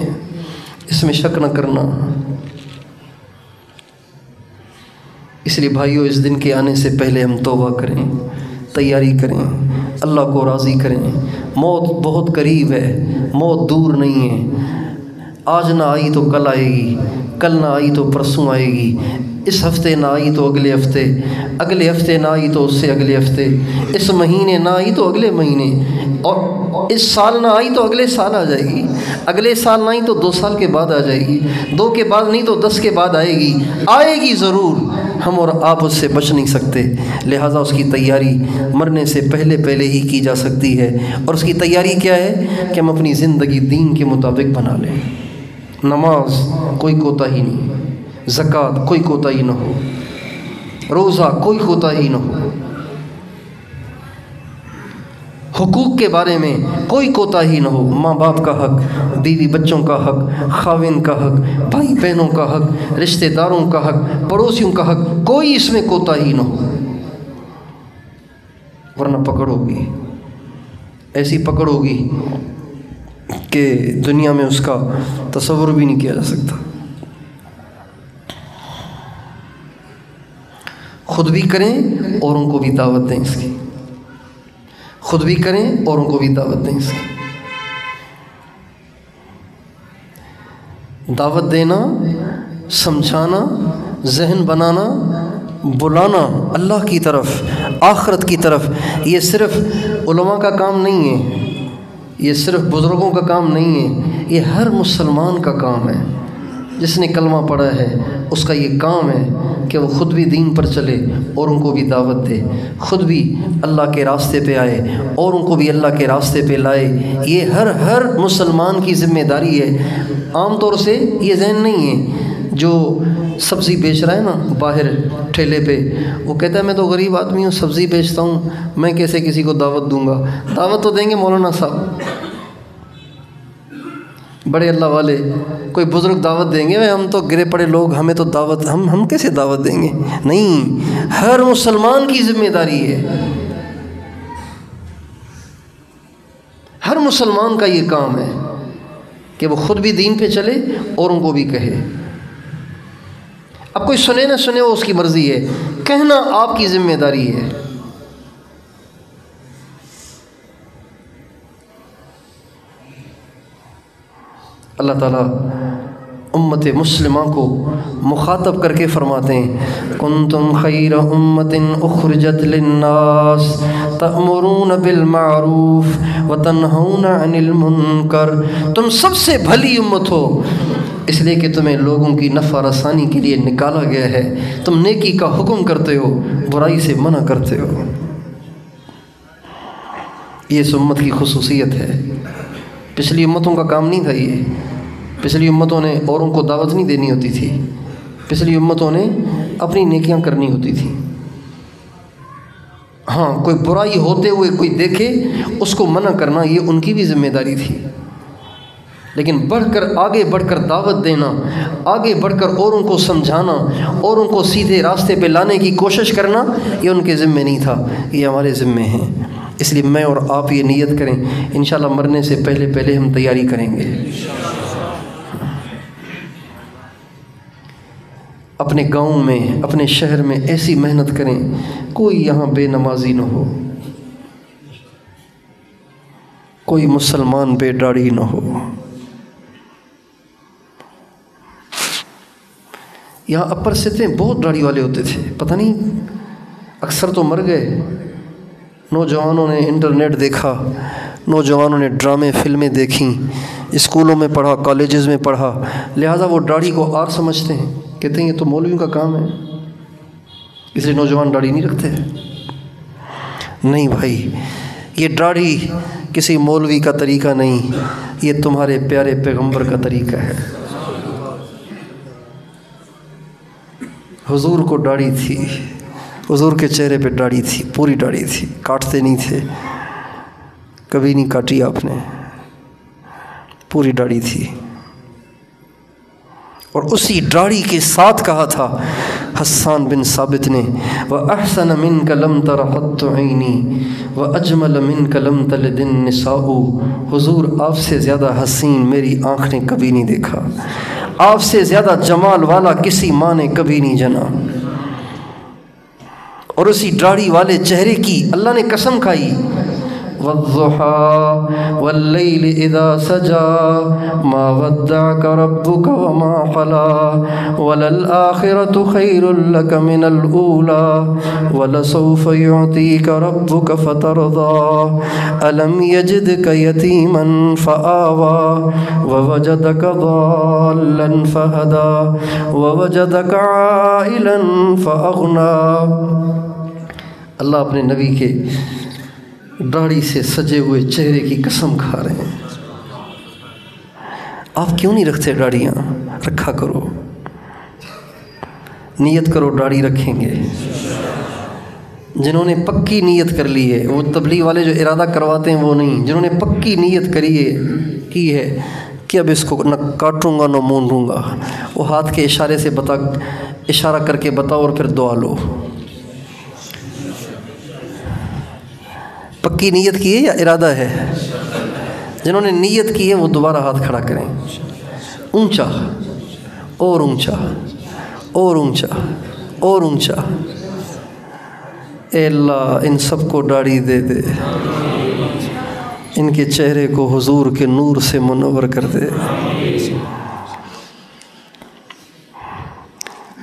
اس میں شک نہ کرنا۔ اس لیے بھائیو اس دن کے آنے سے پہلے ہم توبہ کریں، تیاری کریں، اللہ کو راضی کریں۔ موت بہت قریب ہے، موت دور نہیں ہے۔ آج نہ آئی تو کل آئے گی، کل نہ آئی تو پرسوں آئے گی، اس ہفتے نہ آئی تو اگلے ہفتے، اگلے ہفتے نہ آئی تو اس سے اگلے ہفتے، اس مہینے نہ آئی تو اگلے مہینے، اور اس سال نہ آئی تو اگلے سال آ جائے گی، اگلے سال نہ آئی تو 2 سال کے بعد آ جائے گی، 2 کے بعد نہیں تو 10 کے بعد آئے گی، آئے گی ضرور، ہم اور آپ اس سے بچ نہیں سکتے۔ لہٰذا اس کی تیاری مرنے سے پہلے پہلے ہی کی جا سکتی ہے، اور اس کی تیاری کیا ہے کہ ہم اپنی زندگی دین کے مطابق بنا لیں۔ نماز کوئی کوتاہی نہیں، زکوٰۃ کوئی کوتاہی نہ ہو، روزہ کوئی کوتاہی نہ ہو، حقوق کے بارے میں کوئی کوتاہی نہ ہو، ماں باپ کا حق، بیوی بچوں کا حق، خاوند کا حق، بھائی بہنوں کا حق، رشتہ داروں کا حق، پڑوسیوں کا حق، کوئی اس میں کوتاہی نہ ہو، ورنہ پکڑ ہوگی، ایسی پکڑ ہوگی کہ دنیا میں اس کا تصور بھی نہیں کیا جا سکتا۔ خود بھی کریں اوروں کو بھی دعوت دیں اس کی، خود بھی کریں اوروں کو بھی دعوت دیں اس کی۔ دعوت دینا، سمجھانا، ذہن بنانا، بلانا اللہ کی طرف، آخرت کی طرف، یہ صرف علماء کا کام نہیں ہے، یہ صرف بزرگوں کا کام نہیں ہے، یہ ہر مسلمان کا کام ہے۔ جس نے کلمہ پڑھا ہے اس کا یہ کام ہے کہ وہ خود بھی دین پر چلے، اوروں کو بھی دعوت دے، خود بھی اللہ کے راستے پہ آئے، اوروں کو بھی اللہ کے راستے پہ لائے۔ یہ ہر مسلمان کی ذمہ داری ہے۔ عام طور سے یہ ذہن نہیں ہے، جو سبزی بیچ رہا ہے نا باہر ٹھیلے پہ، وہ کہتا ہے میں تو غریب آدمی ہوں، سبزی بیچتا ہوں، میں کیسے کسی کو دعوت دوں گا؟ دعوت تو دیں گے مولانا صاحب، بڑے اللہ والے کوئی بزرگ دعوت دیں گے، ہم تو گرے پڑے لوگ، ہمیں تو دعوت ہم کیسے دعوت دیں گے؟ نہیں، ہر مسلمان کی ذمہ داری ہے، ہر مسلمان کا یہ کام ہے کہ وہ خود بھی دین پہ چلے، اوروں کو بھی کہے۔ اب کوئی سنے نہ سنے وہ اس کی مرضی ہے، کہنا آپ کی ذمہ داری ہے۔ اللہ تعالیٰ امت مسلمہ کو مخاطب کر کے فرماتے ہیں کنتم خیر امت اخرجت للناس تأمرون بالمعروف وتنہون عن المنکر، تم سب سے بھلی امت ہو اس لیے کہ تمہیں لوگوں کی نفع رسانی کے لیے نکالا گیا ہے، تم نیکی کا حکم کرتے ہو، برائی سے منع کرتے ہو۔ یہ اس امت کی خصوصیت ہے، پچھلی امتوں کا کام نہیں تھا یہ، پچھلی امتوں نے اوروں کو دعوت نہیں دینی ہوتی تھی، پچھلی امتوں نے اپنی نیکیاں کرنی ہوتی تھی۔ ہاں، کوئی برائی ہوتے ہوئے کوئی دیکھے اس کو منع کرنا یہ ان کی بھی ذمہ داری تھی، لیکن آگے بڑھ کر دعوت دینا، آگے بڑھ کر اوروں کو سمجھانا، اوروں کو سیدھے راستے پہ لانے کی کوشش کرنا یہ ان کے ذمے نہیں تھا، یہ ہمارے ذمے ہیں۔ اس لیے میں اور آپ یہ نیت کریں، انشاءاللہ مرنے سے پہلے ہم تیاری کریں گے، اپنے گاؤں میں اپنے شہر میں ایسی محنت کریں کوئی یہاں بے نمازی نہ ہو، کوئی مسلمان بے داڑھی نہ ہو۔ یہاں اپر سطح بہت داڑھی والے ہوتے تھے، پتہ نہیں اکثر تو مر گئے۔ نوجوانوں نے انٹرنیٹ دیکھا، نوجوانوں نے ڈرامے فلمیں دیکھیں، اسکولوں میں پڑھا، کالجز میں پڑھا، لہٰذا وہ داڑھی کو آر سمجھتے ہیں، کہتے ہیں یہ تو مولویوں کا کام ہے، اس لیے نوجوان داڑھی نہیں رکھتے۔ نہیں بھائی، یہ داڑھی کسی مولوی کا طریقہ نہیں، یہ تمہارے پیارے پیغمبر کا طریقہ ہے۔ حضور کو داڑھی تھی، حضور کے چہرے پہ داڑھی تھی، پوری داڑھی تھی، کاٹتے نہیں تھے، کبھی نہیں کاٹی آپ نے، پوری داڑھی تھی۔ اور اسی داڑھی کے ساتھ کہا تھا حسان بن ثابت نے وَأَحْسَنَ مِنْكَ لَمْ تَرَ قَطُّ عَيْنِي وَأَجْمَلَ مِنْكَ لَمْ تَلِدِ النِّسَاءُ، حضور آپ سے زیادہ حسین میری آنکھ نے کبھی نہیں دیکھا، آپ سے زیادہ جمال والا کسی ماں نے کبھی نہیں جنا۔ اور اسی داڑھی والے چہرے کی اللہ نے قسم کھائی وَالضُّحَىٰ وَاللَّيْلِ إِذَا سَجَىٰ مَا وَدَّعَكَ رَبُّكَ وَمَا قَلَىٰ وَلَلْآخِرَةُ خَيْرٌ لَكَ مِنَ الْأُولَىٰ وَلَسَوْفَ يُعْطِيكَ رَبُّكَ فَتَرْضَىٰ أَلَمْ يَجِدْكَ يَتِيمًا فَآوَىٰ وَوَجَدَكَ ضَالًّا فَهَدَىٰ وَوَجَدَكَ عَائِلًا فَأَغْنَىٰ۔ اللہ اپنے نبی کے داڑھی سے سجے ہوئے چہرے کی قسم کھا رہے ہیں۔ آپ کیوں نہیں رکھتے داڑھیاں؟ رکھا کرو، نیت کرو داڑھی رکھیں گے۔ جنہوں نے پکی نیت کر لی ہے، وہ تبلیغ والے جو ارادہ کرواتے ہیں وہ نہیں، جنہوں نے پکی نیت کی ہے کہ اب اس کو نہ کاٹوں گا نہ مونڈوں گا، وہ ہاتھ کے اشارے سے اشارہ کر کے بتاؤ اور پھر دعا لو۔ پکی نیت کی ہے یا ارادہ ہے؟ جنہوں نے نیت کی ہے وہ دوبارہ ہاتھ کھڑا کریں، اونچا اور اونچا اور اونچا اور اونچا۔ اے اللہ ان سب کو داڑھی دے دے، ان کے چہرے کو حضور کے نور سے منور کر دے۔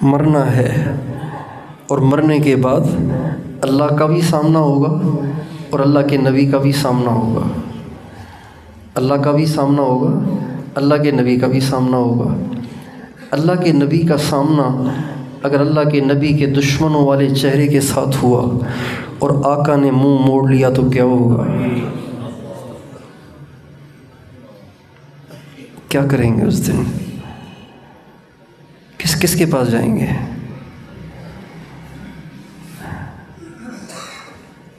مرنا ہے اور مرنے کے بعد اللہ کا بھی سامنا ہوگا اور اللہ کے نبی کا بھی سامنا ہوگا، اللہ کا بھی سامنا ہوگا، اللہ کے نبی کا بھی سامنا ہوگا۔ اللہ کے نبی کا سامنا اگر اللہ کے نبی کے دشمنوں والے چہرے کے ساتھ ہوا اور آقا نے منہ موڑ لیا تو کیا ہوگا؟ کیا کریں گے اس دن؟ کس کے پاس جائیں گے؟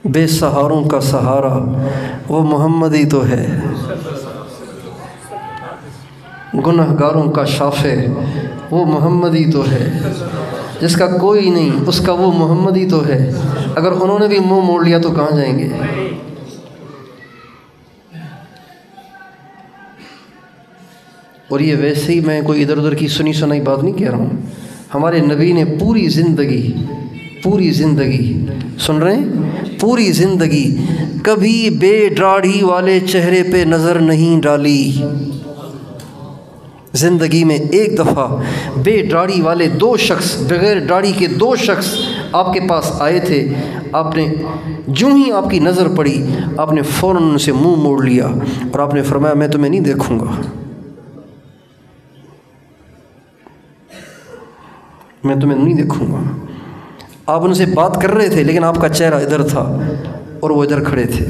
بے سہاروں کا سہارا وہ محمد ہی تو ہے۔ گنہگاروں کا شافع وہ محمدی تو ہے، جس کا کوئی نہیں اس کا وہ محمدی تو ہے۔ اگر انہوں نے بھی منہ موڑ لیا تو کہاں جائیں گے؟ اور یہ ویسے ہی میں کوئی ادھر ادھر کی سنی سنائی بات نہیں کہہ رہا ہوں۔ ہمارے نبی نے پوری زندگی سن رہے ہیں، پوری زندگی کبھی بے داڑھی والے چہرے پہ نظر نہیں ڈالی۔ زندگی میں ایک دفعہ بے داڑھی والے دو شخص، بغیر داڑھی کے دو شخص آپ کے پاس آئے تھے، آپ نے جوں ہی آپ کی نظر پڑی آپ نے فوراً ان سے منہ موڑ لیا اور آپ نے فرمایا میں تمہیں نہیں دیکھوں گا، میں تمہیں نہیں دیکھوں گا۔ آپ ان سے بات کر رہے تھے لیکن آپ کا چہرہ ادھر تھا اور وہ ادھر کھڑے تھے۔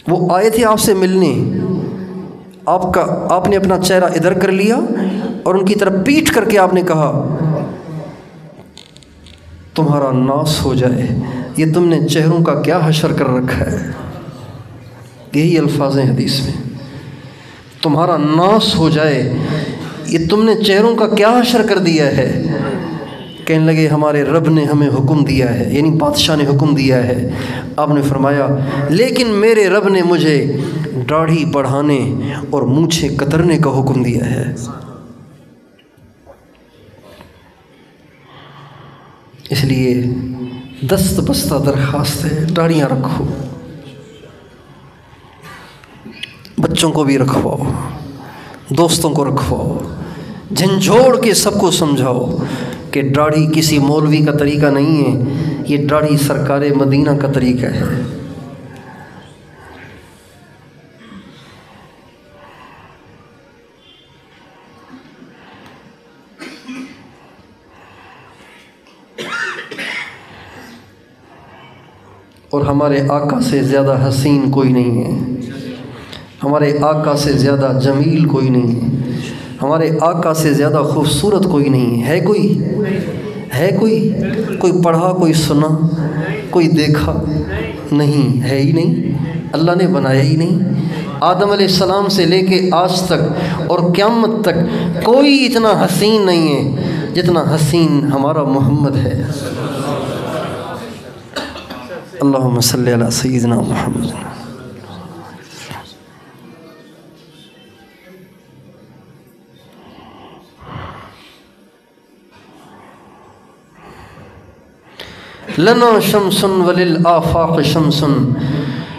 وہ آئے تھے آپ سے ملنے، آپ نے اپنا چہرہ ادھر کر لیا اور ان کی طرف پیٹ کر کے آپ نے کہا تمہارا ناس ہو جائے، یہ تم نے چہروں کا کیا حشر کر رکھا ہے۔ یہی الفاظ ہیں حدیث میں، تمہارا ناس ہو جائے، یہ تم نے چہروں کا کیا حشر کر دیا ہے۔ کہنے لگے ہمارے رب نے ہمیں حکم دیا ہے، یعنی بادشاہ نے حکم دیا ہے۔ آپ نے فرمایا لیکن میرے رب نے مجھے داڑھی بڑھانے اور مونچھیں کترنے کا حکم دیا ہے۔ اس لیے دست بستہ درخواست ہے، داڑھیاں رکھو، بچوں کو بھی رکھواؤ، دوستوں کو رکھواؤ، جھنجھوڑ کے سب کو سمجھاؤ کہ داڑھی کسی مولوی کا طریقہ نہیں ہے، یہ داڑھی سرکار مدینہ کا طریقہ ہے۔ اور ہمارے آقا سے زیادہ حسین کوئی نہیں ہے، ہمارے آقا سے زیادہ جمیل کوئی نہیں ہے، ہمارے آقا سے زیادہ خوبصورت کوئی نہیں ہے۔ کوئی پڑھا، کوئی سنا، کوئی دیکھا نہیں، ہے ہی نہیں، اللہ نے بنایا ہی نہیں۔ آدم علیہ السلام سے لے کے آج تک اور قیامت تک کوئی اتنا حسین نہیں ہے جتنا حسین ہمارا محمد ہے۔ اللہم صلی علی سیدنا محمد۔ لنا شمس وللآفاق شمس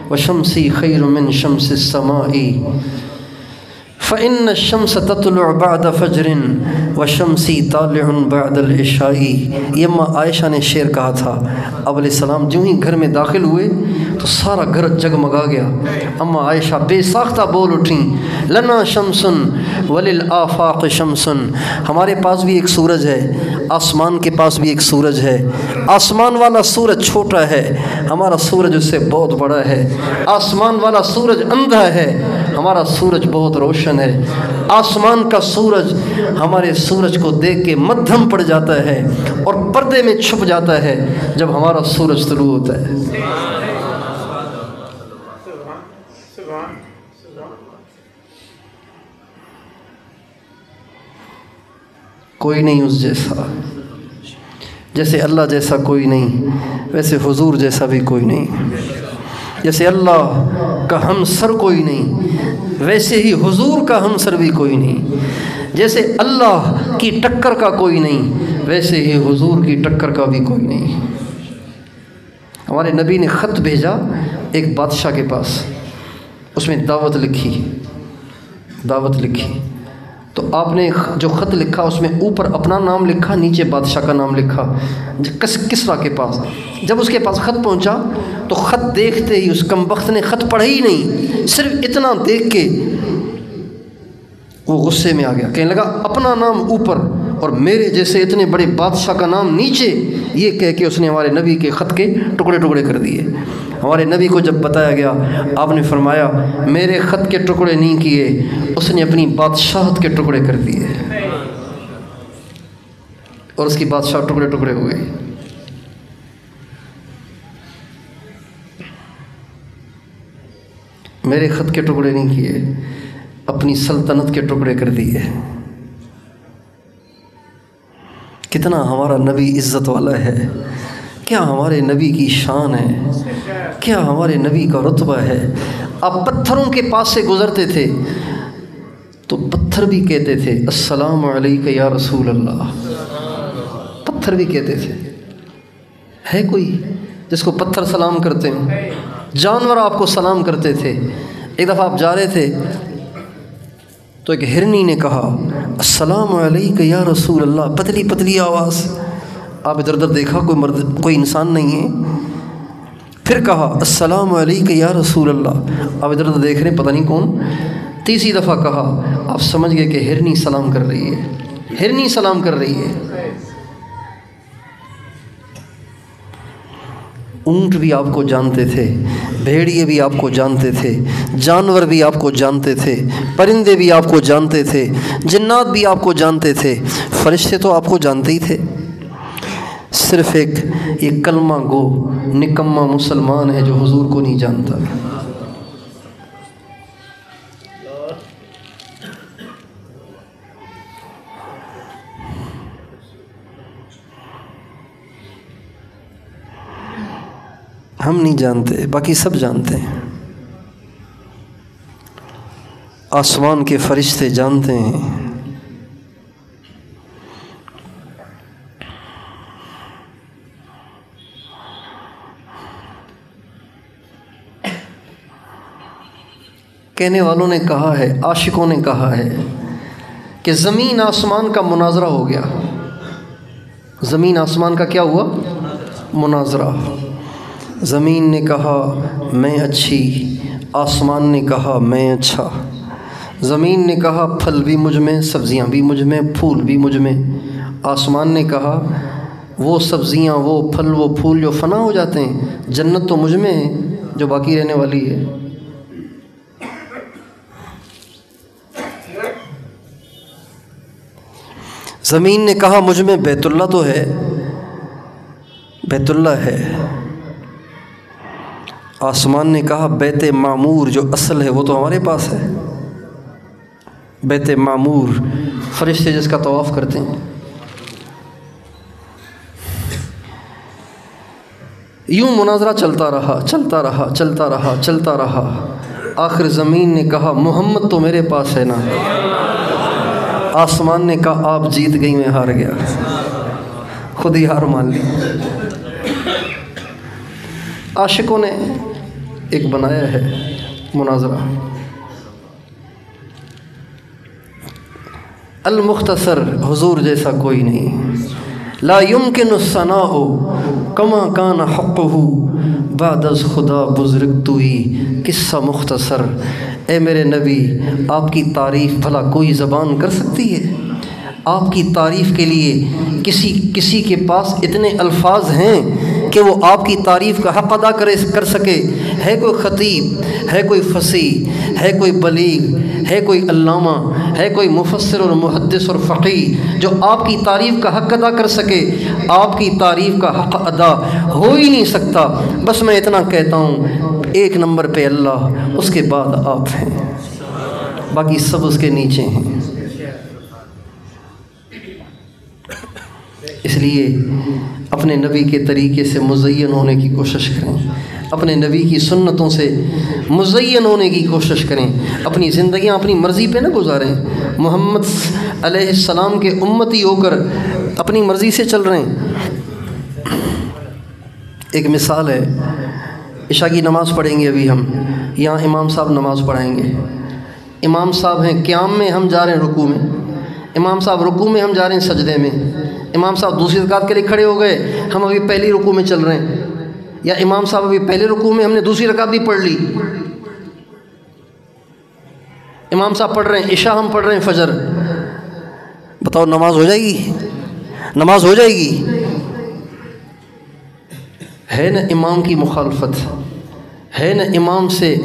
وشمسی خیر من شمس السماء فإن الشمس تطلع بعد فجر وشمسی طالع بعد العشاء۔ یہ اماں عائشہ نے شعر کہا تھا۔ اب علیہ السلام جو ہی گھر میں داخل ہوئے تو سارا گھر جگمگا گیا۔ اماں عائشہ بے ساختہ بول اٹھیں لنا شمس وللآفاق شمس، ہمارے پاس بھی ایک سورج ہے، آسمان کے پاس بھی ایک سورج ہے۔ آسمان والا سورج چھوٹا ہے، ہمارا سورج اس سے بہت بڑا ہے۔ آسمان والا سورج اندھا ہے، ہمارا سورج بہت روشن ہے۔ آسمان کا سورج ہمارے سورج کو دیکھ کے مدھم پڑ جاتا ہے اور پردے میں چھپ جاتا ہے جب ہمارا سورج طلوع ہوتا ہے۔ کوئی نہیں اس جیسا، جیسے اللہ جیسا کوئی نہیں ویسے حضور جیسا بھی کوئی نہیں، جیسے اللہ کا ہمسر کوئی نہیں ویسے ہی حضور کا ہمسر بھی کوئی نہیں، جیسے اللہ کی ٹکر کا کوئی نہیں ویسے ہی حضور کی ٹکر کا بھی کوئی نہیں۔ ہمارے نبی نے خط بھیجا ایک بادشاہ کے پاس، اس میں دعوت لکھی، تو آپ نے جو خط لکھا اس میں اوپر اپنا نام لکھا، نیچے بادشاہ کا نام لکھا کسریٰ کے پاس۔ جب اس کے پاس خط پہنچا تو خط دیکھتے ہی اس کمبخت نے خط پڑھا ہی نہیں، صرف اتنا دیکھ کے وہ غصے میں آ گیا، کہنے لگا اپنا نام اوپر اور میرے جیسے اتنے بڑے بادشاہ کا نام نیچے، یہ کہہ کے اس نے ہمارے نبی کے خط کے ٹکڑے ٹکڑے کر دیے۔ ہمارے نبی کو جب بتایا گیا آپ نے فرمایا میرے خط کے ٹکڑے نہیں کیے، اس نے اپنی بادشاہت کے ٹکڑے کر دیے اور اس کی بادشاہ ٹکڑے ٹکڑے ہو گئے۔ میرے خط کے ٹکڑے نہیں کیے، اپنی سلطنت کے ٹکڑے کر دیے۔ کتنا ہمارا نبی عزت والا ہے، کیا ہمارے نبی کی شان ہے، کیا ہمارے نبی کا رتبہ ہے۔ آپ پتھروں کے پاس سے گزرتے تھے تو پتھر بھی کہتے تھے السلام علیکہ یا رسول اللہ، پتھر بھی کہتے تھے۔ ہے کوئی جس کو پتھر سلام کرتے ہیں؟ جانور آپ کو سلام کرتے تھے۔ ایک دفعہ آپ جا رہے تھے تو ایک ہرنی نے کہا السلام علیکہ یا رسول اللہ، پتلی پتلی آواز۔ آپ ادھر ادھر دیکھا، کوئی مرد کوئی انسان نہیں ہے۔ پھر کہا السلام علیکہ یا رسول اللہ، آپ ادھر ادھر دیکھ رہے ہیں، پتہ نہیں کون۔ تیسری دفعہ کہا، آپ سمجھ گئے کہ ہرنی سلام کر رہی ہے، ہرنی سلام کر رہی ہے۔ اونٹ بھی آپ کو جانتے تھے، بھیڑیے بھی آپ کو جانتے تھے، جانور بھی آپ کو جانتے تھے، پرندے بھی آپ کو جانتے تھے، جنات بھی آپ کو جانتے تھے، فرشتے تو آپ کو جانتے ہی تھے۔ صرف ایک یہ کلمہ گو نکما مسلمان ہے جو حضور کو نہیں جانتا۔ ہم نہیں جانتے، باقی سب جانتے ہیں۔ آسمان کے فرشتے جانتے ہیں، کہنے والوں نے کہا ہے، عاشقوں نے کہا ہے کہ زمین آسمان کا مناظرہ ہو گیا۔ زمین آسمان کا کیا ہوا؟ مناظرہ۔ زمین نے کہا میں اچھی، آسمان نے کہا میں اچھا۔ زمین نے کہا پھل بھی مجھ میں، سبزیاں بھی مجھ میں، پھول بھی مجھ میں۔ آسمان نے کہا وہ سبزیاں، وہ پھل، وہ پھول جو فنا ہو جاتے ہیں، جنت تو مجھ میں ہے جو باقی رہنے والی ہے۔ زمین نے کہا مجھ میں بیت اللہ تو ہے، بیت اللہ ہے۔ آسمان نے کہا بیت معمور جو اصل ہے وہ تو ہمارے پاس ہے، بیت معمور، فرشتے جس کا طواف کرتے ہیں۔ یوں مناظرہ چلتا رہا، چلتا رہا، چلتا رہا، چلتا رہا۔ آخر زمین نے کہا محمد تو میرے پاس ہے نا۔ آسمان نے کہا آپ جیت گئی، میں ہار گیا، خود ہی ہار مان لی۔ عاشقوں نے ایک بنایا ہے مناظرہ، المختصر حضور جیسا کوئی نہیں، لا يمكن الثناء كما كان حقه بعد از خدا بزرگتوئی۔ قصہ مختصر، اے میرے نبی آپ کی تعریف بھلا کوئی زبان کر سکتی ہے؟ آپ کی تعریف کے لیے کسی کے پاس اتنے الفاظ ہیں کہ وہ آپ کی تعریف کا حق ادا کر سکے؟ ہے کوئی خطیب، ہے کوئی فصیح، ہے کوئی بلیغ، ہے کوئی علامہ، ہے کوئی مفسر اور محدث اور فقیہ جو آپ کی تعریف کا حق ادا کر سکے؟ آپ کی تعریف کا حق ادا ہو ہی نہیں سکتا۔ بس میں اتنا کہتا ہوں، ایک نمبر پہ اللہ، اس کے بعد آپ ہیں، باقی سب اس کے نیچے ہیں۔ اس لیے اپنے نبی کے طریقے سے مزین ہونے کی کوشش کریں، اپنے نبی کی سنتوں سے مزین ہونے کی کوشش کریں، اپنی زندگیاں اپنی مرضی پہ نہ گزاریں۔ محمد علیہ السلام کے امتی ہو کر اپنی مرضی سے چل رہے ہیں۔ ایک مثال ہے، عشاء کی نماز پڑھیں گے ابھی ہم، یہاں امام صاحب نماز پڑھائیں گے۔ امام صاحب ہیں قیام میں، ہم جا رہے ہیں رکوع میں، امام صاحب رکوع میں، ہم جا رہے ہیں سجدے میں۔ امام صاحب دوسری رکعت کے لیے کھڑے ہو گئے، ہم ابھی پہلی رکوع میں چل رہے ہیں، یا امام صاحب ابھی پہلے رکوع میں، ہم نے دوسری رکعت بھی پڑھ لی۔ امام صاحب پڑھ رہے ہیں عشاء، ہم پڑھ رہے ہیں فجر۔ بتاؤ نماز ہو جائے گی؟ نماز ہو جائے گی؟ ہے نا امام کی مخالفت، ہے نا امام سے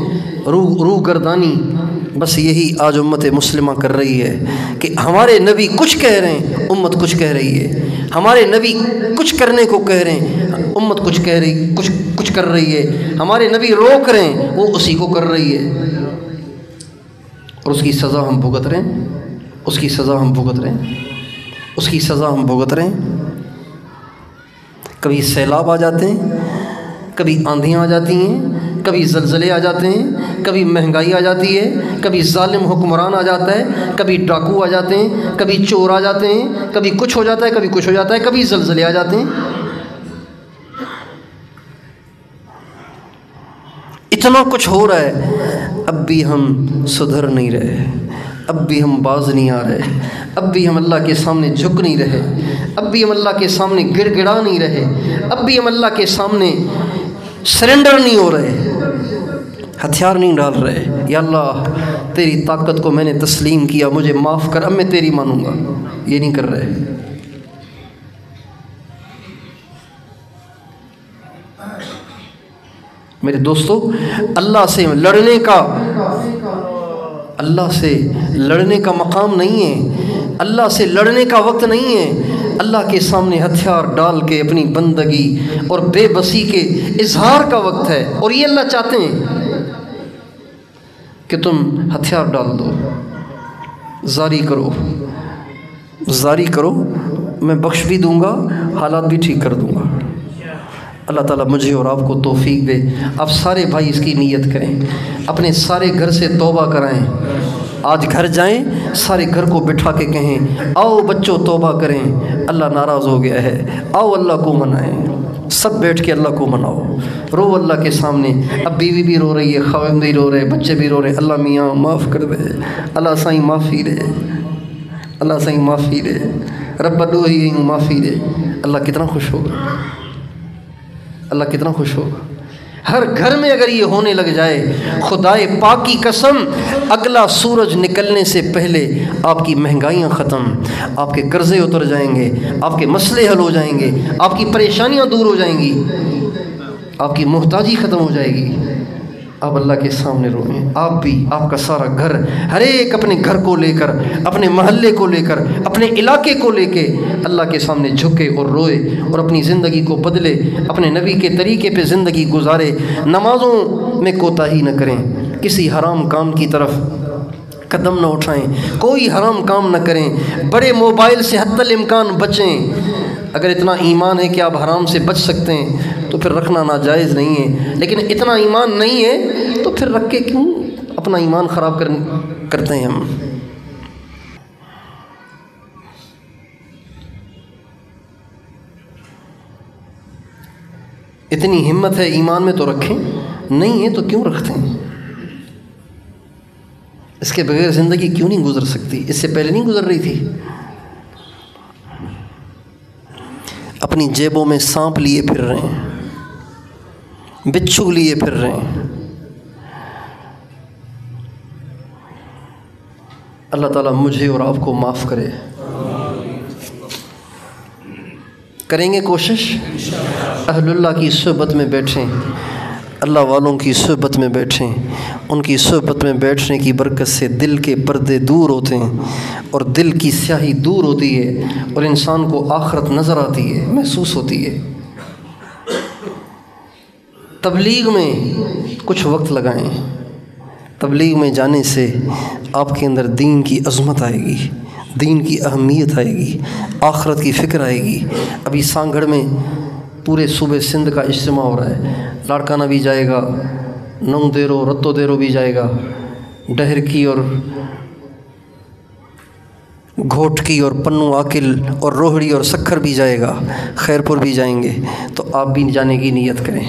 روح گردانی۔ بس یہی آج امت مسلمہ کر رہی ہے کہ ہمارے نبی کچھ کہہ رہے ہیں، امت کچھ کہہ رہی ہے۔ ہمارے نبی کچھ کرنے کو کہہ رہے ہیں، امت کچھ کہہ رہی، کچھ کر رہی ہے۔ ہمارے نبی روک رہے ہیں، وہ اسی کو کر رہی ہے۔ اور اس کی سزا ہم بھگت رہے ہیں، اس کی سزا ہم بھگت رہے ہیں، اس کی سزا ہم بھگت رہے ہیں۔ کبھی سیلاب آ جاتے ہیں، کبھی آندھیاں آ جاتی ہیں، کبھی زلزلے آ جاتے ہیں، کبھی مہنگائی آ جاتی ہے، کبھی ظالم حکمران آ جاتا ہے، کبھی ڈاکو آ جاتے ہیں، کبھی چور آ جاتے ہیں، کبھی کچھ ہو جاتا ہے، کبھی کچھ ہو جاتا ہے، کبھی زلزلے آ جاتے ہیں۔ اتنا کچھ ہو رہا ہے، اب بھی ہم سدھر نہیں رہے، اب بھی ہم باز نہیں آ رہے، اب بھی ہم اللہ کے سامنے جھک نہیں رہے، اب بھی ہم اللہ کے سامنے گڑ گڑا نہیں رہے، اب بھی ہم اللہ کے سامنے سرنڈر نہیں ہو رہے، ہتھیار نہیں ڈال رہے۔ یا اللہ تیری طاقت کو میں نے تسلیم کیا، مجھے معاف کر، اب میں تیری مانوں گا، یہ نہیں کر رہے۔ میرے دوستو، اللہ سے لڑنے کا مقام نہیں ہے، اللہ سے لڑنے کا وقت نہیں ہے۔ اللہ کے سامنے ہتھیار ڈال کے اپنی بندگی اور بے بسی کے اظہار کا وقت ہے، اور یہ اللہ چاہتے ہیں کہ تم ہتھیار ڈال دو، زاری کرو، میں بخش بھی دوں گا، حالات بھی ٹھیک کر دوں گا۔ اللہ تعالیٰ مجھے اور آپ کو توفیق دے۔ آپ سارے بھائی اس کی نیت کریں، اپنے سارے گھر سے توبہ کرائیں۔ آج گھر جائیں، سارے گھر کو بٹھا کے کہیں آؤ بچوں توبہ کریں، اللہ ناراض ہو گیا ہے، آؤ اللہ کو منائیں، سب بیٹھ کے اللہ کو مناؤ، رو اللہ کے سامنے۔ اب بیوی بھی رو رہی ہے، خاوند بھی رو رہے، بچے بھی رو رہے، اللہ میاں معاف کر دے، اللہ سائیں معافی دے، اللہ سائیں معافی دے، رب اڈو ہی معافی دے۔ اللہ کتنا خوش ہوگا، اللہ کتنا خوش ہوگا۔ ہر گھر میں اگر یہ ہونے لگ جائے، خدائے پاک کی قسم، اگلا سورج نکلنے سے پہلے آپ کی مہنگائیاں ختم، آپ کے قرضے اتر جائیں گے، آپ کے مسئلے حل ہو جائیں گے، آپ کی پریشانیاں دور ہو جائیں گی، آپ کی محتاجی ختم ہو جائے گی۔ آپ اللہ کے سامنے روئیں، آپ بھی، آپ کا سارا گھر، ہر ایک اپنے گھر کو لے کر، اپنے محلے کو لے کر، اپنے علاقے کو لے کے اللہ کے سامنے جھکے اور روئے اور اپنی زندگی کو بدلے، اپنے نبی کے طریقے پہ زندگی گزارے، نمازوں میں کوتاہی نہ کریں، کسی حرام کام کی طرف قدم نہ اٹھائیں، کوئی حرام کام نہ کریں، بڑے موبائل سے حتی الامکان بچیں۔ اگر اتنا ایمان ہے کہ آپ حرام سے بچ سکتے ہیں تو پھر رکھنا ناجائز نہیں ہے، لیکن اتنا ایمان نہیں ہے تو پھر رکھ کے کیوں اپنا ایمان خراب کرتے ہیں ہم۔ اتنی ہمت ہے ایمان میں تو رکھیں، نہیں ہے تو کیوں رکھتے ہیں؟ اس کے بغیر زندگی کیوں نہیں گزر سکتی؟ اس سے پہلے نہیں گزر رہی تھی؟ اپنی جیبوں میں سانپ لیے پھر رہے ہیں، بچھو لیے پھر رہے ہیں۔ اللہ تعالیٰ مجھے اور آپ کو معاف کرے۔ کریں گے کوشش، اہل اللہ کی صحبت میں بیٹھیں، اللہ والوں کی صحبت میں بیٹھیں، ان کی صحبت میں بیٹھنے کی برکت سے دل کے پردے دور ہوتے ہیں اور دل کی سیاہی دور ہوتی ہے اور انسان کو آخرت نظر آتی ہے، محسوس ہوتی ہے۔ تبلیغ میں کچھ وقت لگائیں، تبلیغ میں جانے سے آپ کے اندر دین کی عظمت آئے گی، دین کی اہمیت آئے گی، آخرت کی فکر آئے گی۔ ابھی سانگھڑ میں پورے صوبے سندھ کا اجتماع ہو رہا ہے، لاڑکانہ بھی جائے گا، ننگ دیرو رتو دیرو بھی جائے گا، ڈہر کی اور گھوٹ کی اور پنو عاقل اور روہڑی اور سکھر بھی جائے گا، خیر پور بھی جائیں گے، تو آپ بھی جانے کی نیت کریں۔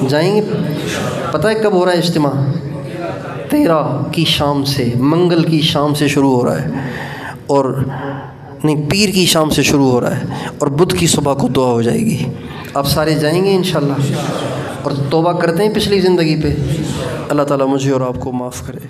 جائیں گے؟ پتہ ہے کب ہو رہا ہے اجتماع؟ 13 کی شام سے، منگل کی شام سے شروع ہو رہا ہے، اور نہیں پیر کی شام سے شروع ہو رہا ہے، اور بدھ کی صبح کو دعا ہو جائے گی۔ آپ سارے جائیں گے انشاءاللہ، اور توبہ کرتے ہیں پچھلی زندگی پہ۔ اللہ تعالیٰ مجھے اور آپ کو معاف کرے۔